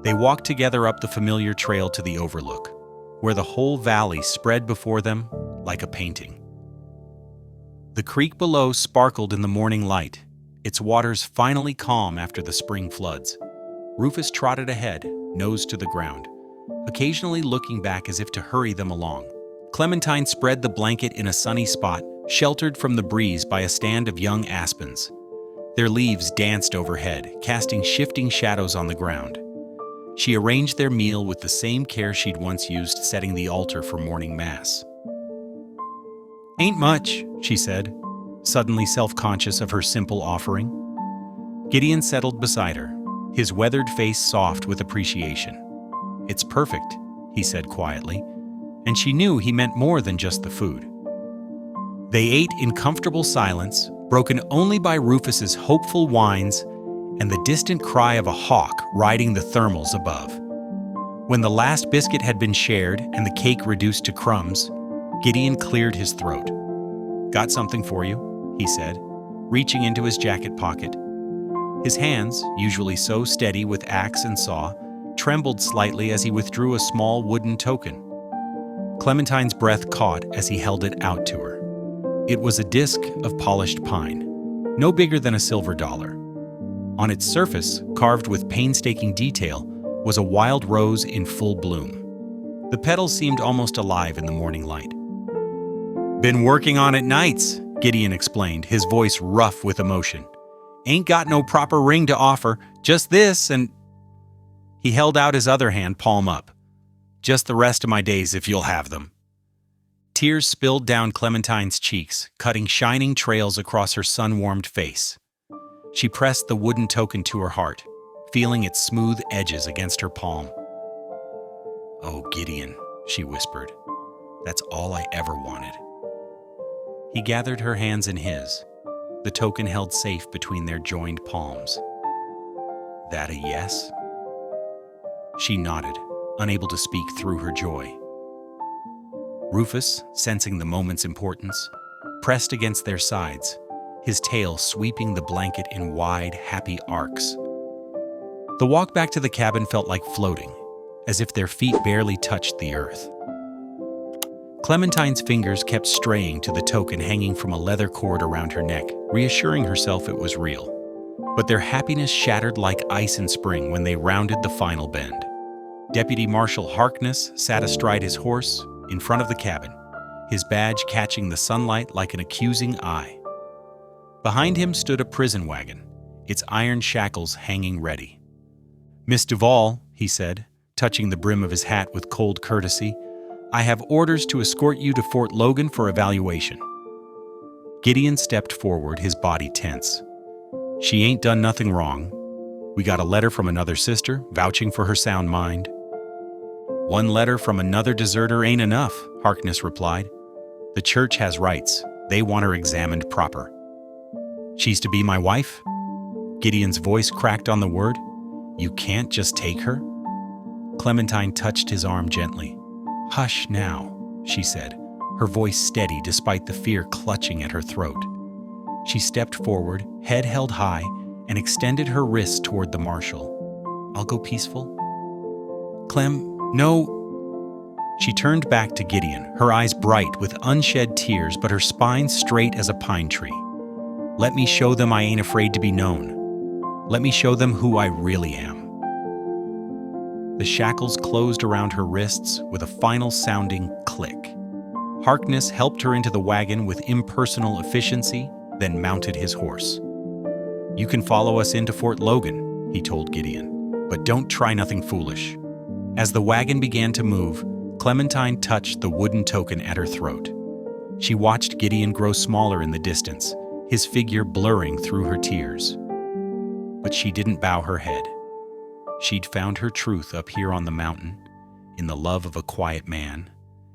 They walked together up the familiar trail to the overlook, where the whole valley spread before them like a painting. The creek below sparkled in the morning light, its waters finally calm after the spring floods. Rufus trotted ahead, nose to the ground, occasionally looking back as if to hurry them along. Clementine spread the blanket in a sunny spot, sheltered from the breeze by a stand of young aspens. Their leaves danced overhead, casting shifting shadows on the ground. She arranged their meal with the same care she'd once used setting the altar for morning mass. "Ain't much," she said, suddenly self-conscious of her simple offering. Gideon settled beside her, his weathered face soft with appreciation. "It's perfect," he said quietly, and she knew he meant more than just the food. They ate in comfortable silence, broken only by Rufus's hopeful whines and the distant cry of a hawk riding the thermals above. When the last biscuit had been shared and the cake reduced to crumbs, Gideon cleared his throat. "Got something for you," he said, reaching into his jacket pocket. His hands, usually so steady with axe and saw, trembled slightly as he withdrew a small wooden token. Clementine's breath caught as he held it out to her. It was a disc of polished pine, no bigger than a silver dollar. On its surface, carved with painstaking detail, was a wild rose in full bloom. The petals seemed almost alive in the morning light. "Been working on it nights," Gideon explained, his voice rough with emotion. "Ain't got no proper ring to offer, just this and—" He held out his other hand, palm up. "Just the rest of my days if you'll have them." Tears spilled down Clementine's cheeks, cutting shining trails across her sun-warmed face. She pressed the wooden token to her heart, feeling its smooth edges against her palm. "Oh, Gideon," she whispered, "that's all I ever wanted." He gathered her hands in his, the token held safe between their joined palms. "That a yes?" She nodded, unable to speak through her joy. Rufus, sensing the moment's importance, pressed against their sides, his tail sweeping the blanket in wide, happy arcs. The walk back to the cabin felt like floating, as if their feet barely touched the earth. Clementine's fingers kept straying to the token hanging from a leather cord around her neck, reassuring herself it was real. But their happiness shattered like ice in spring when they rounded the final bend. Deputy Marshal Harkness sat astride his horse in front of the cabin, his badge catching the sunlight like an accusing eye. Behind him stood a prison wagon, its iron shackles hanging ready. "Miss Duval," he said, touching the brim of his hat with cold courtesy, "I have orders to escort you to Fort Logan for evaluation." Gideon stepped forward, his body tense. "She ain't done nothing wrong. We got a letter from another sister, vouching for her sound mind." "One letter from another deserter ain't enough," Harkness replied. "The church has rights. They want her examined proper." "She's to be my wife?" Gideon's voice cracked on the word. "You can't just take her?" Clementine touched his arm gently. "Hush now," she said, her voice steady despite the fear clutching at her throat. She stepped forward, head held high, and extended her wrist toward the marshal. "I'll go peaceful?" "Clem, no." She turned back to Gideon, her eyes bright with unshed tears but her spine straight as a pine tree. "Let me show them I ain't afraid to be known. Let me show them who I really am." The shackles closed around her wrists with a final sounding click. Harkness helped her into the wagon with impersonal efficiency, then mounted his horse. "You can follow us into Fort Logan," he told Gideon, "but don't try nothing foolish." As the wagon began to move, Clementine touched the wooden token at her throat. She watched Gideon grow smaller in the distance, his figure blurring through her tears. But she didn't bow her head. She'd found her truth up here on the mountain, in the love of a quiet man,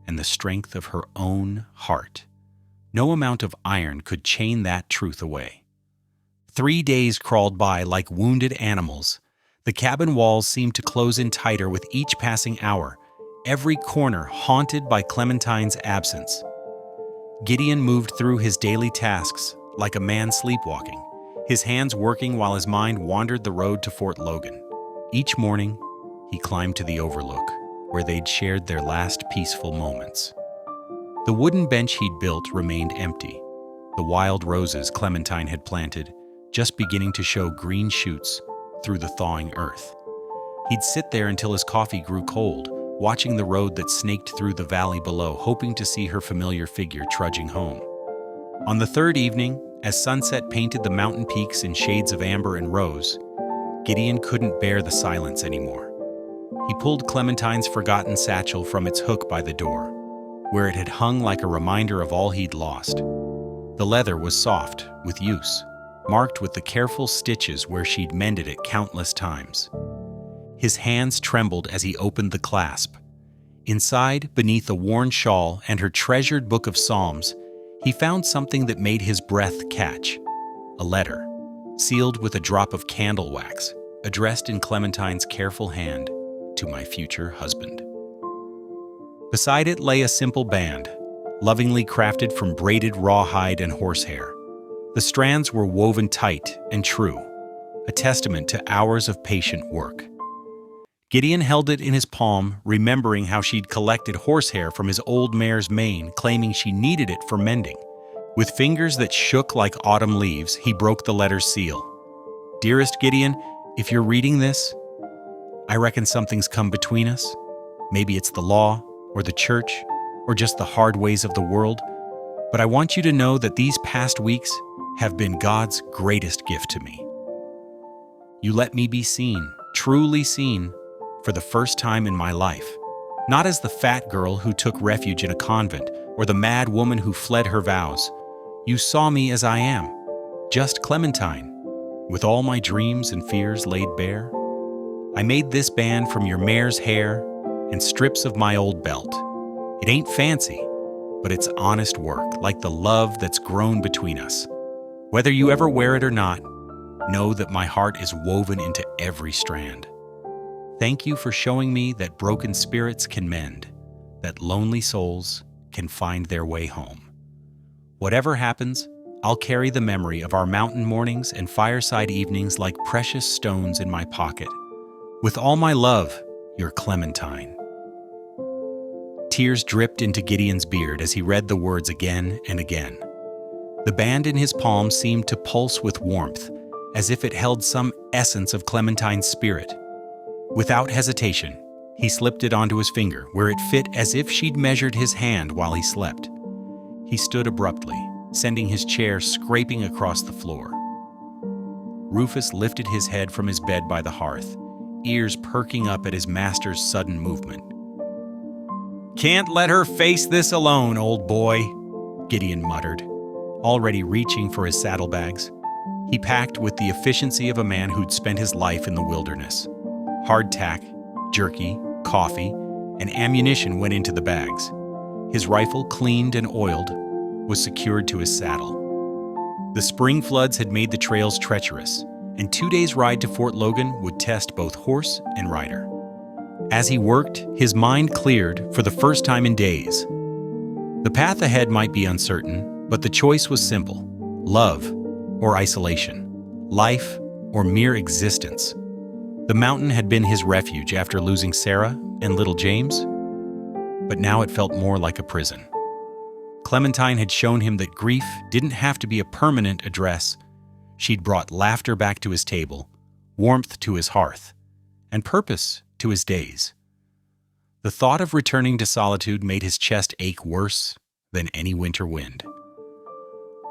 and the strength of her own heart. No amount of iron could chain that truth away. 3 days crawled by like wounded animals. The cabin walls seemed to close in tighter with each passing hour, every corner haunted by Clementine's absence. Gideon moved through his daily tasks like a man sleepwalking, his hands working while his mind wandered the road to Fort Logan. Each morning, he climbed to the overlook, where they'd shared their last peaceful moments. The wooden bench he'd built remained empty, the wild roses Clementine had planted just beginning to show green shoots through the thawing earth. He'd sit there until his coffee grew cold, watching the road that snaked through the valley below, hoping to see her familiar figure trudging home. On the third evening, as sunset painted the mountain peaks in shades of amber and rose, Gideon couldn't bear the silence anymore. He pulled Clementine's forgotten satchel from its hook by the door, where it had hung like a reminder of all he'd lost. The leather was soft with use, marked with the careful stitches where she'd mended it countless times. His hands trembled as he opened the clasp. Inside, beneath a worn shawl and her treasured book of Psalms, he found something that made his breath catch. A letter, sealed with a drop of candle wax, addressed in Clementine's careful hand, "To my future husband." Beside it lay a simple band, lovingly crafted from braided rawhide and horsehair. The strands were woven tight and true, a testament to hours of patient work. Gideon held it in his palm, remembering how she'd collected horsehair from his old mare's mane, claiming she needed it for mending. With fingers that shook like autumn leaves, he broke the letter's seal. "Dearest Gideon, if you're reading this, I reckon something's come between us. Maybe it's the law, or the church, or just the hard ways of the world. But I want you to know that these past weeks have been God's greatest gift to me. You let me be seen, truly seen, for the first time in my life. Not as the fat girl who took refuge in a convent, or the mad woman who fled her vows. You saw me as I am, just Clementine, with all my dreams and fears laid bare. I made this band from your mare's hair and strips of my old belt. It ain't fancy, but it's honest work, like the love that's grown between us. Whether you ever wear it or not, know that my heart is woven into every strand. Thank you for showing me that broken spirits can mend, that lonely souls can find their way home. Whatever happens, I'll carry the memory of our mountain mornings and fireside evenings like precious stones in my pocket. With all my love, your Clementine." Tears dripped into Gideon's beard as he read the words again and again. The band in his palm seemed to pulse with warmth, as if it held some essence of Clementine's spirit. Without hesitation, he slipped it onto his finger, where it fit as if she'd measured his hand while he slept. He stood abruptly, sending his chair scraping across the floor. Rufus lifted his head from his bed by the hearth, ears perking up at his master's sudden movement. "Can't let her face this alone, old boy," Gideon muttered, already reaching for his saddlebags. He packed with the efficiency of a man who'd spent his life in the wilderness. Hardtack, jerky, coffee, and ammunition went into the bags. His rifle, cleaned and oiled, was secured to his saddle. The spring floods had made the trails treacherous, and 2 days' ride to Fort Logan would test both horse and rider. As he worked, his mind cleared for the first time in days. The path ahead might be uncertain, but the choice was simple: love or isolation, life or mere existence. The mountain had been his refuge after losing Sarah and little James, but now it felt more like a prison. Clementine had shown him that grief didn't have to be a permanent address. She'd brought laughter back to his table, warmth to his hearth, and purpose to his days. The thought of returning to solitude made his chest ache worse than any winter wind.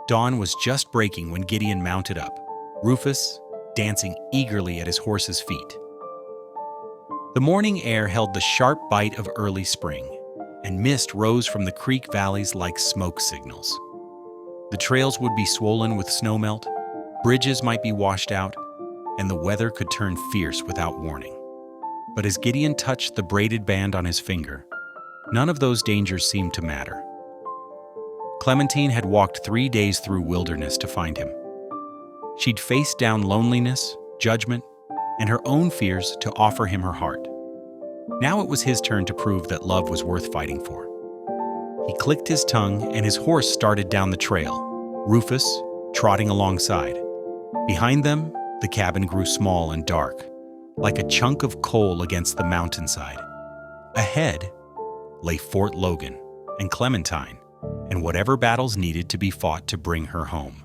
Dawn was just breaking when Gideon mounted up, Rufus dancing eagerly at his horse's feet. The morning air held the sharp bite of early spring, and mist rose from the creek valleys like smoke signals. The trails would be swollen with snowmelt, bridges might be washed out, and the weather could turn fierce without warning. But as Gideon touched the braided band on his finger, none of those dangers seemed to matter. Clementine had walked 3 days through wilderness to find him. She'd faced down loneliness, judgment, and her own fears to offer him her heart. Now it was his turn to prove that love was worth fighting for. He clicked his tongue and his horse started down the trail, Rufus trotting alongside. Behind them, the cabin grew small and dark, like a chunk of coal against the mountainside. Ahead lay Fort Logan and Clementine, and whatever battles needed to be fought to bring her home.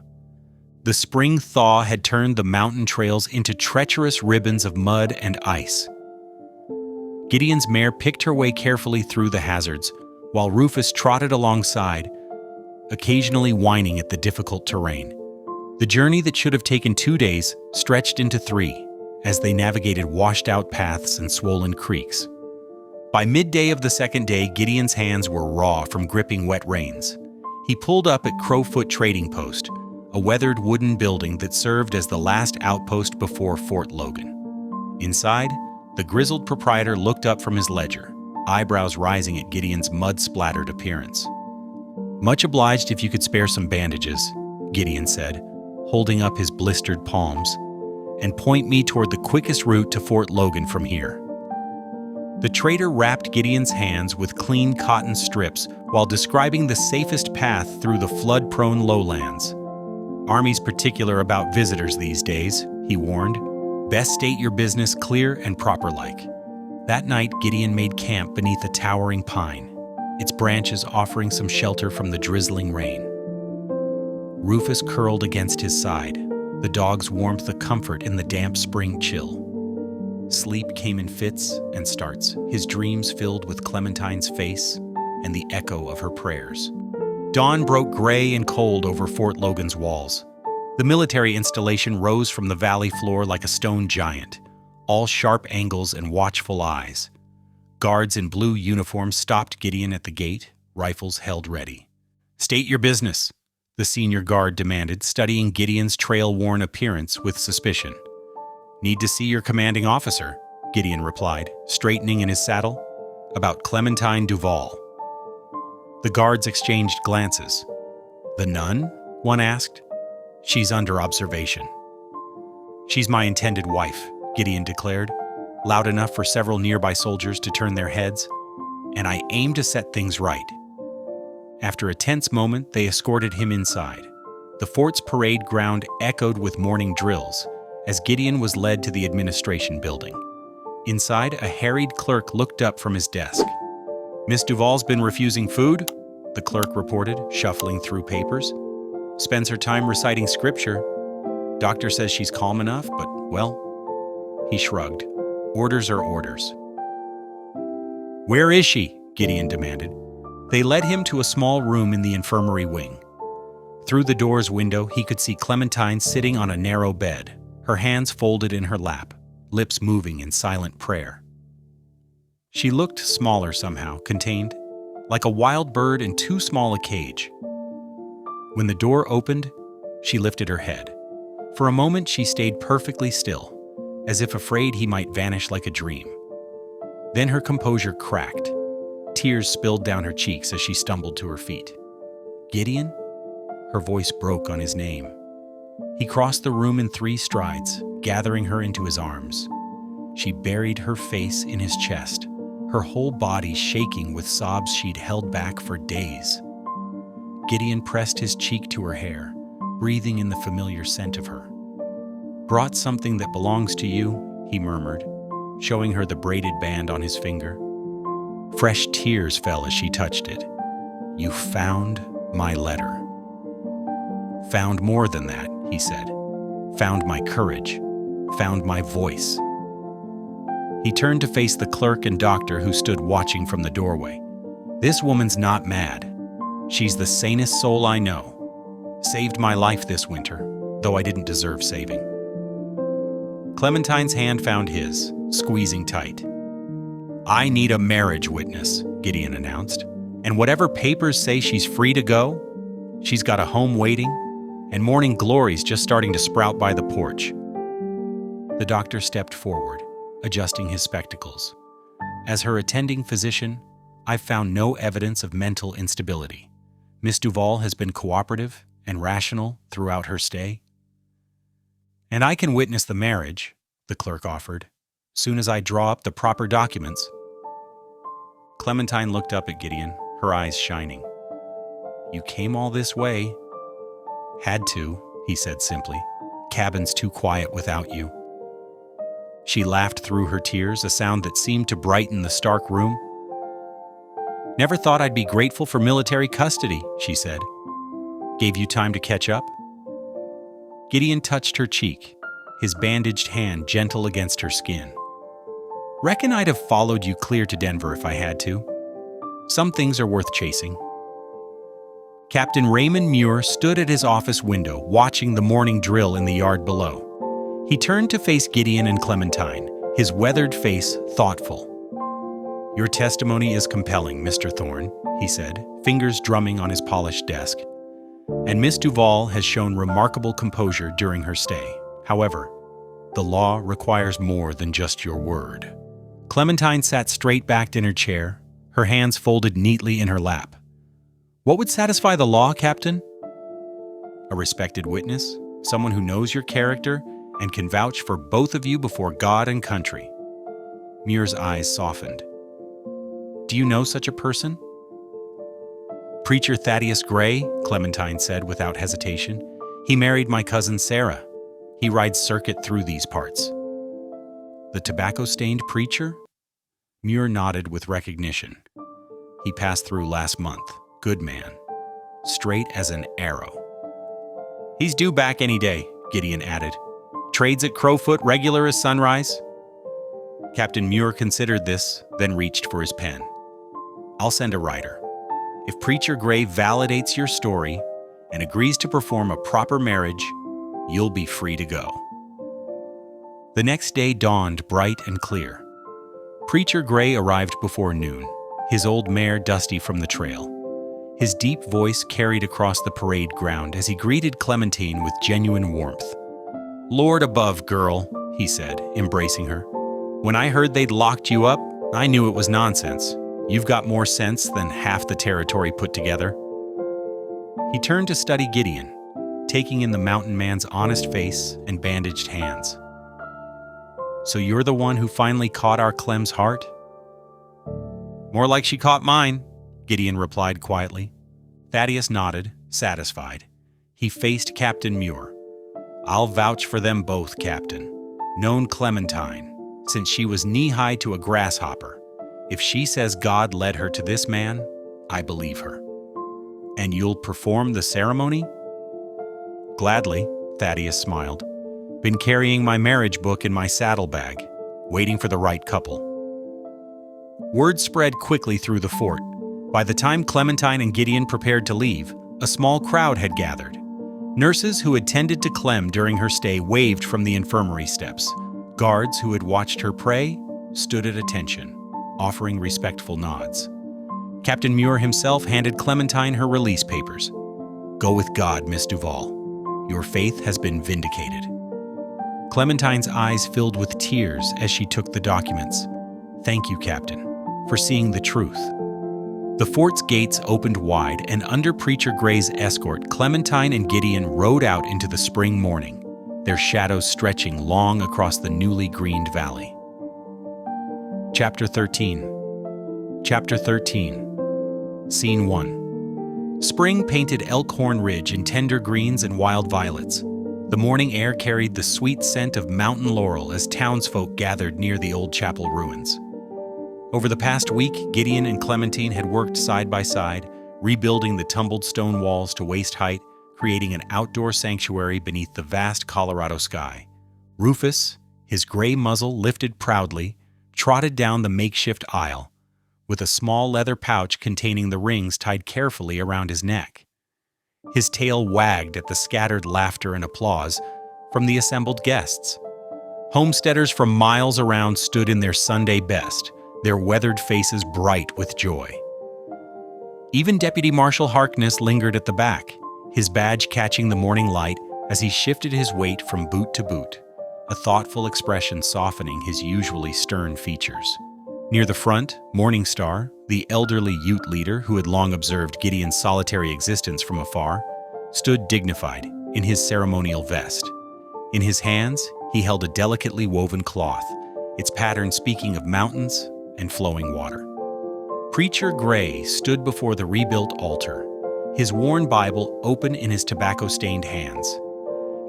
The spring thaw had turned the mountain trails into treacherous ribbons of mud and ice. Gideon's mare picked her way carefully through the hazards, while Rufus trotted alongside, occasionally whining at the difficult terrain. The journey that should have taken 2 days stretched into 3, as they navigated washed-out paths and swollen creeks. By midday of the second day, Gideon's hands were raw from gripping wet reins. He pulled up at Crowfoot Trading Post, a weathered wooden building that served as the last outpost before Fort Logan. Inside, the grizzled proprietor looked up from his ledger, eyebrows rising at Gideon's mud-splattered appearance. "Much obliged if you could spare some bandages," Gideon said, holding up his blistered palms, "and point me toward the quickest route to Fort Logan from here." The trader wrapped Gideon's hands with clean cotton strips while describing the safest path through the flood-prone lowlands. "Army's particular about visitors these days," he warned. "Best state your business clear and proper-like." That night, Gideon made camp beneath a towering pine, its branches offering some shelter from the drizzling rain. Rufus curled against his side, the dog's warmth a comfort in the damp spring chill. Sleep came in fits and starts, his dreams filled with Clementine's face and the echo of her prayers. Dawn broke gray and cold over Fort Logan's walls. The military installation rose from the valley floor like a stone giant, all sharp angles and watchful eyes. Guards in blue uniforms stopped Gideon at the gate, rifles held ready. "State your business," the senior guard demanded, studying Gideon's trail-worn appearance with suspicion. "Need to see your commanding officer," Gideon replied, straightening in his saddle. "About Clementine Duval." The guards exchanged glances. "The nun?" one asked. "She's under observation." "She's my intended wife," Gideon declared, loud enough for several nearby soldiers to turn their heads, "and I aim to set things right." After a tense moment, they escorted him inside. The fort's parade ground echoed with morning drills as Gideon was led to the administration building. Inside, a harried clerk looked up from his desk. "Miss Duval's been refusing food," the clerk reported, shuffling through papers. "Spends her time reciting scripture. Doctor says she's calm enough, but, well," he shrugged. "Orders are orders." "Where is she?" Gideon demanded. They led him to a small room in the infirmary wing. Through the door's window, he could see Clementine sitting on a narrow bed, her hands folded in her lap, lips moving in silent prayer. She looked smaller somehow, contained, like a wild bird in too small a cage. When the door opened, she lifted her head. For a moment, she stayed perfectly still, as if afraid he might vanish like a dream. Then her composure cracked. Tears spilled down her cheeks as she stumbled to her feet. "Gideon?" Her voice broke on his name. He crossed the room in 3 strides, gathering her into his arms. She buried her face in his chest, her whole body shaking with sobs she'd held back for days. Gideon pressed his cheek to her hair, breathing in the familiar scent of her. "Brought something that belongs to you," he murmured, showing her the braided band on his finger. Fresh tears fell as she touched it. "You found my letter." "Found more than that," he said. "Found my courage. Found my voice." He turned to face the clerk and doctor who stood watching from the doorway. "This woman's not mad. She's the sanest soul I know. Saved my life this winter, though I didn't deserve saving." Clementine's hand found his, squeezing tight. "I need a marriage witness," Gideon announced. "And whatever papers say she's free to go, she's got a home waiting, and morning glory's just starting to sprout by the porch." The doctor stepped forward, adjusting his spectacles. "As her attending physician, I've found no evidence of mental instability. Miss Duval has been cooperative and rational throughout her stay." "And I can witness the marriage," the clerk offered, "soon as I draw up the proper documents." Clementine looked up at Gideon, her eyes shining. "You came all this way." "Had to," he said simply. "Cabin's too quiet without you." She laughed through her tears, a sound that seemed to brighten the stark room. "Never thought I'd be grateful for military custody," she said. "Gave you time to catch up?" Gideon touched her cheek, his bandaged hand gentle against her skin. "Reckon I'd have followed you clear to Denver if I had to. Some things are worth chasing." Captain Raymond Muir stood at his office window, watching the morning drill in the yard below. He turned to face Gideon and Clementine, his weathered face thoughtful. "Your testimony is compelling, Mr. Thorne," he said, fingers drumming on his polished desk. and Miss Duval has shown remarkable composure during her stay. However, the law requires more than just your word. Clementine sat straight-backed in her chair, her hands folded neatly in her lap. What would satisfy the law, Captain? A respected witness, someone who knows your character and can vouch for both of you before God and country. Muir's eyes softened. Do you know such a person? Preacher Thaddeus Gray, Clementine said without hesitation. He married my cousin Sarah. He rides circuit through these parts. The tobacco-stained preacher? Muir nodded with recognition. He passed through last month. Good man. Straight as an arrow. He's due back any day, Gideon added. Trades at Crowfoot regular as sunrise? Captain Muir considered this, then reached for his pen. I'll send a writer. If Preacher Gray validates your story and agrees to perform a proper marriage, you'll be free to go. The next day dawned bright and clear. Preacher Gray arrived before noon, his old mare dusty from the trail. His deep voice carried across the parade ground as he greeted Clementine with genuine warmth. Lord above, girl, he said, embracing her. When I heard they'd locked you up, I knew it was nonsense. You've got more sense than half the territory put together. He turned to study Gideon, taking in the mountain man's honest face and bandaged hands. So you're the one who finally caught our Clem's heart? More like she caught mine, Gideon replied quietly. Thaddeus nodded, satisfied. He faced Captain Muir. I'll vouch for them both, Captain. Known Clementine, since she was knee-high to a grasshopper. If she says God led her to this man, I believe her. And you'll perform the ceremony? Gladly, Thaddeus smiled. Been carrying my marriage book in my saddlebag, waiting for the right couple. Word spread quickly through the fort. By the time Clementine and Gideon prepared to leave, a small crowd had gathered. Nurses who had tended to Clem during her stay waved from the infirmary steps. Guards who had watched her pray stood at attention, offering respectful nods. Captain Muir himself handed Clementine her release papers. Go with God, Miss Duval. Your faith has been vindicated. Clementine's eyes filled with tears as she took the documents. Thank you, Captain, for seeing the truth. The fort's gates opened wide, and under Preacher Gray's escort, Clementine and Gideon rode out into the spring morning, their shadows stretching long across the newly greened valley. Chapter 13. Chapter 13. Scene 1. Spring painted Elkhorn Ridge in tender greens and wild violets. The morning air carried the sweet scent of mountain laurel as townsfolk gathered near the old chapel ruins. Over the past week, Gideon and Clementine had worked side by side, rebuilding the tumbled stone walls to waist height, creating an outdoor sanctuary beneath the vast Colorado sky. Rufus, his gray muzzle lifted proudly, trotted down the makeshift aisle, with a small leather pouch containing the rings tied carefully around his neck. His tail wagged at the scattered laughter and applause from the assembled guests. Homesteaders from miles around stood in their Sunday best, their weathered faces bright with joy. Even Deputy Marshal Harkness lingered at the back, his badge catching the morning light as he shifted his weight from boot to boot, a thoughtful expression softening his usually stern features. Near the front, Morning Star, the elderly Ute leader who had long observed Gideon's solitary existence from afar, stood dignified in his ceremonial vest. In his hands, he held a delicately woven cloth, its pattern speaking of mountains and flowing water. Preacher Gray stood before the rebuilt altar, his worn Bible open in his tobacco-stained hands.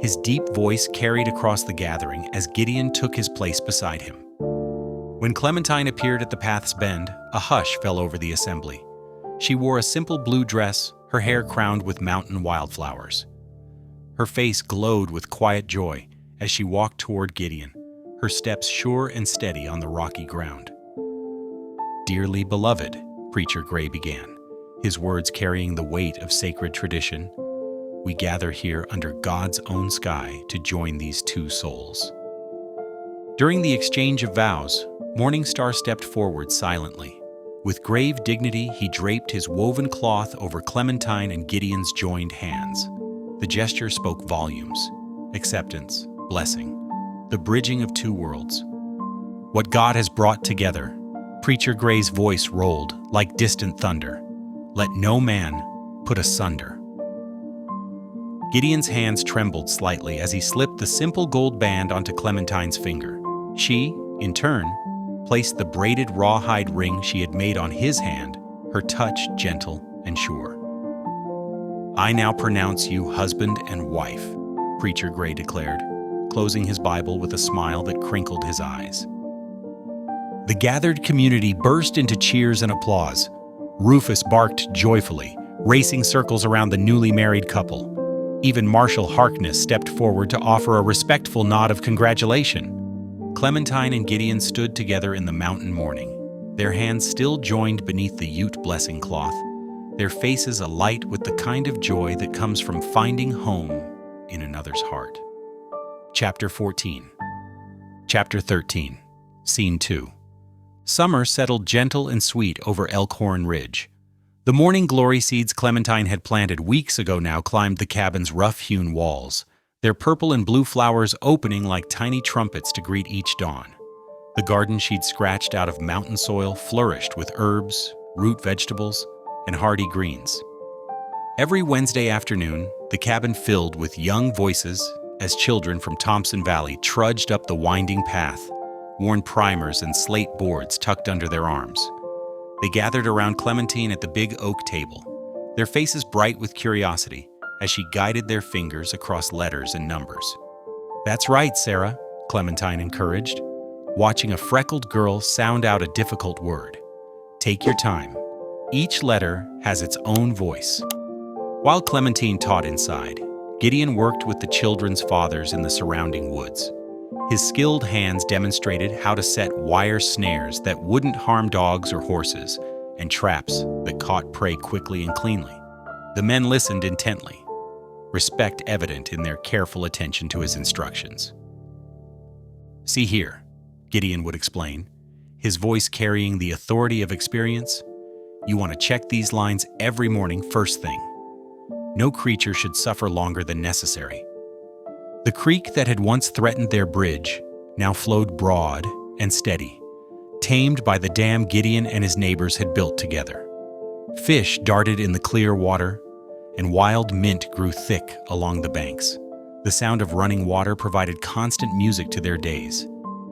His deep voice carried across the gathering as Gideon took his place beside him. When Clementine appeared at the path's bend, a hush fell over the assembly. She wore a simple blue dress, her hair crowned with mountain wildflowers. Her face glowed with quiet joy as she walked toward Gideon, her steps sure and steady on the rocky ground. Dearly beloved, Preacher Gray began, his words carrying the weight of sacred tradition, we gather here under God's own sky to join these two souls. During the exchange of vows, Morning Star stepped forward silently, With grave dignity, he draped his woven cloth over Clementine and Gideon's joined hands. The gesture spoke volumes: acceptance, blessing, the bridging of two worlds. What God has brought together, Preacher Gray's voice rolled like distant thunder. Let no man put asunder. Gideon's hands trembled slightly as he slipped the simple gold band onto Clementine's finger. She, in turn, placed the braided rawhide ring she had made on his hand, her touch gentle and sure. I now pronounce you husband and wife, Preacher Gray declared, closing his Bible with a smile that crinkled his eyes. The gathered community burst into cheers and applause. Rufus barked joyfully, racing circles around the newly married couple. Even Marshal Harkness stepped forward to offer a respectful nod of congratulation. Clementine and Gideon stood together in the mountain morning, their hands still joined beneath the Ute blessing cloth, their faces alight with the kind of joy that comes from finding home in another's heart. Chapter 14. Chapter 13. Scene 2. Summer settled gentle and sweet over Elkhorn Ridge. The morning glory seeds Clementine had planted weeks ago now climbed the cabin's rough-hewn walls, their purple and blue flowers opening like tiny trumpets to greet each dawn. The garden she'd scratched out of mountain soil flourished with herbs, root vegetables, and hardy greens. Every Wednesday afternoon, the cabin filled with young voices as children from Thompson Valley trudged up the winding path, worn primers and slate boards tucked under their arms. They gathered around Clementine at the big oak table, their faces bright with curiosity as she guided their fingers across letters and numbers. "That's right, Sarah," Clementine encouraged, watching a freckled girl sound out a difficult word. "Take your time. Each letter has its own voice." While Clementine taught inside, Gideon worked with the children's fathers in the surrounding woods. His skilled hands demonstrated how to set wire snares that wouldn't harm dogs or horses, and traps that caught prey quickly and cleanly. The men listened intently, respect evident in their careful attention to his instructions. "See here," Gideon would explain, his voice carrying the authority of experience. "You want to check these lines every morning first thing. No creature should suffer longer than necessary." The creek that had once threatened their bridge now flowed broad and steady, tamed by the dam Gideon and his neighbors had built together. Fish darted in the clear water, and wild mint grew thick along the banks. The sound of running water provided constant music to their days.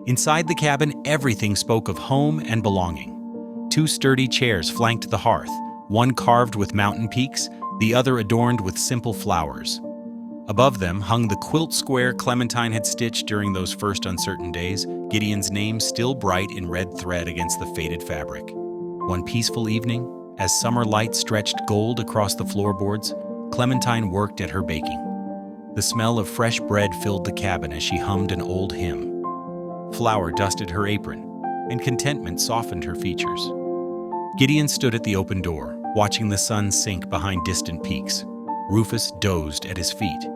Inside the cabin, everything spoke of home and belonging. Two sturdy chairs flanked the hearth, one carved with mountain peaks, the other adorned with simple flowers. Above them hung the quilt square Clementine had stitched during those first uncertain days, Gideon's name still bright in red thread against the faded fabric. One peaceful evening, as summer light stretched gold across the floorboards, Clementine worked at her baking. The smell of fresh bread filled the cabin as she hummed an old hymn. Flour dusted her apron, and contentment softened her features. Gideon stood at the open door, watching the sun sink behind distant peaks. Rufus dozed at his feet,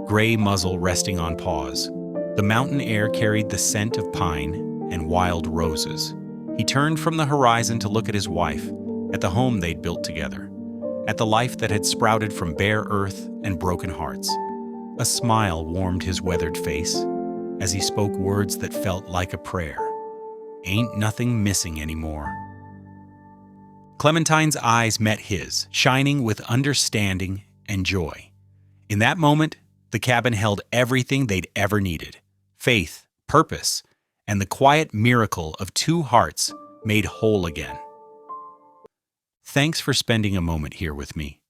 gray muzzle resting on paws. The mountain air carried the scent of pine and wild roses. He turned from the horizon to look at his wife, at the home they'd built together, at the life that had sprouted from bare earth and broken hearts. A smile warmed his weathered face as he spoke words that felt like a prayer. "Ain't nothing missing anymore." Clementine's eyes met his, shining with understanding and joy. In that moment, the cabin held everything they'd ever needed: faith, purpose, and the quiet miracle of two hearts made whole again. Thanks for spending a moment here with me.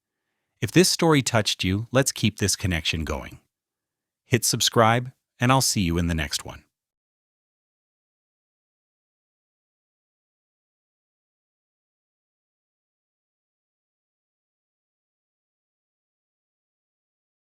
If this story touched you, let's keep this connection going. Hit subscribe, and I'll see you in the next one.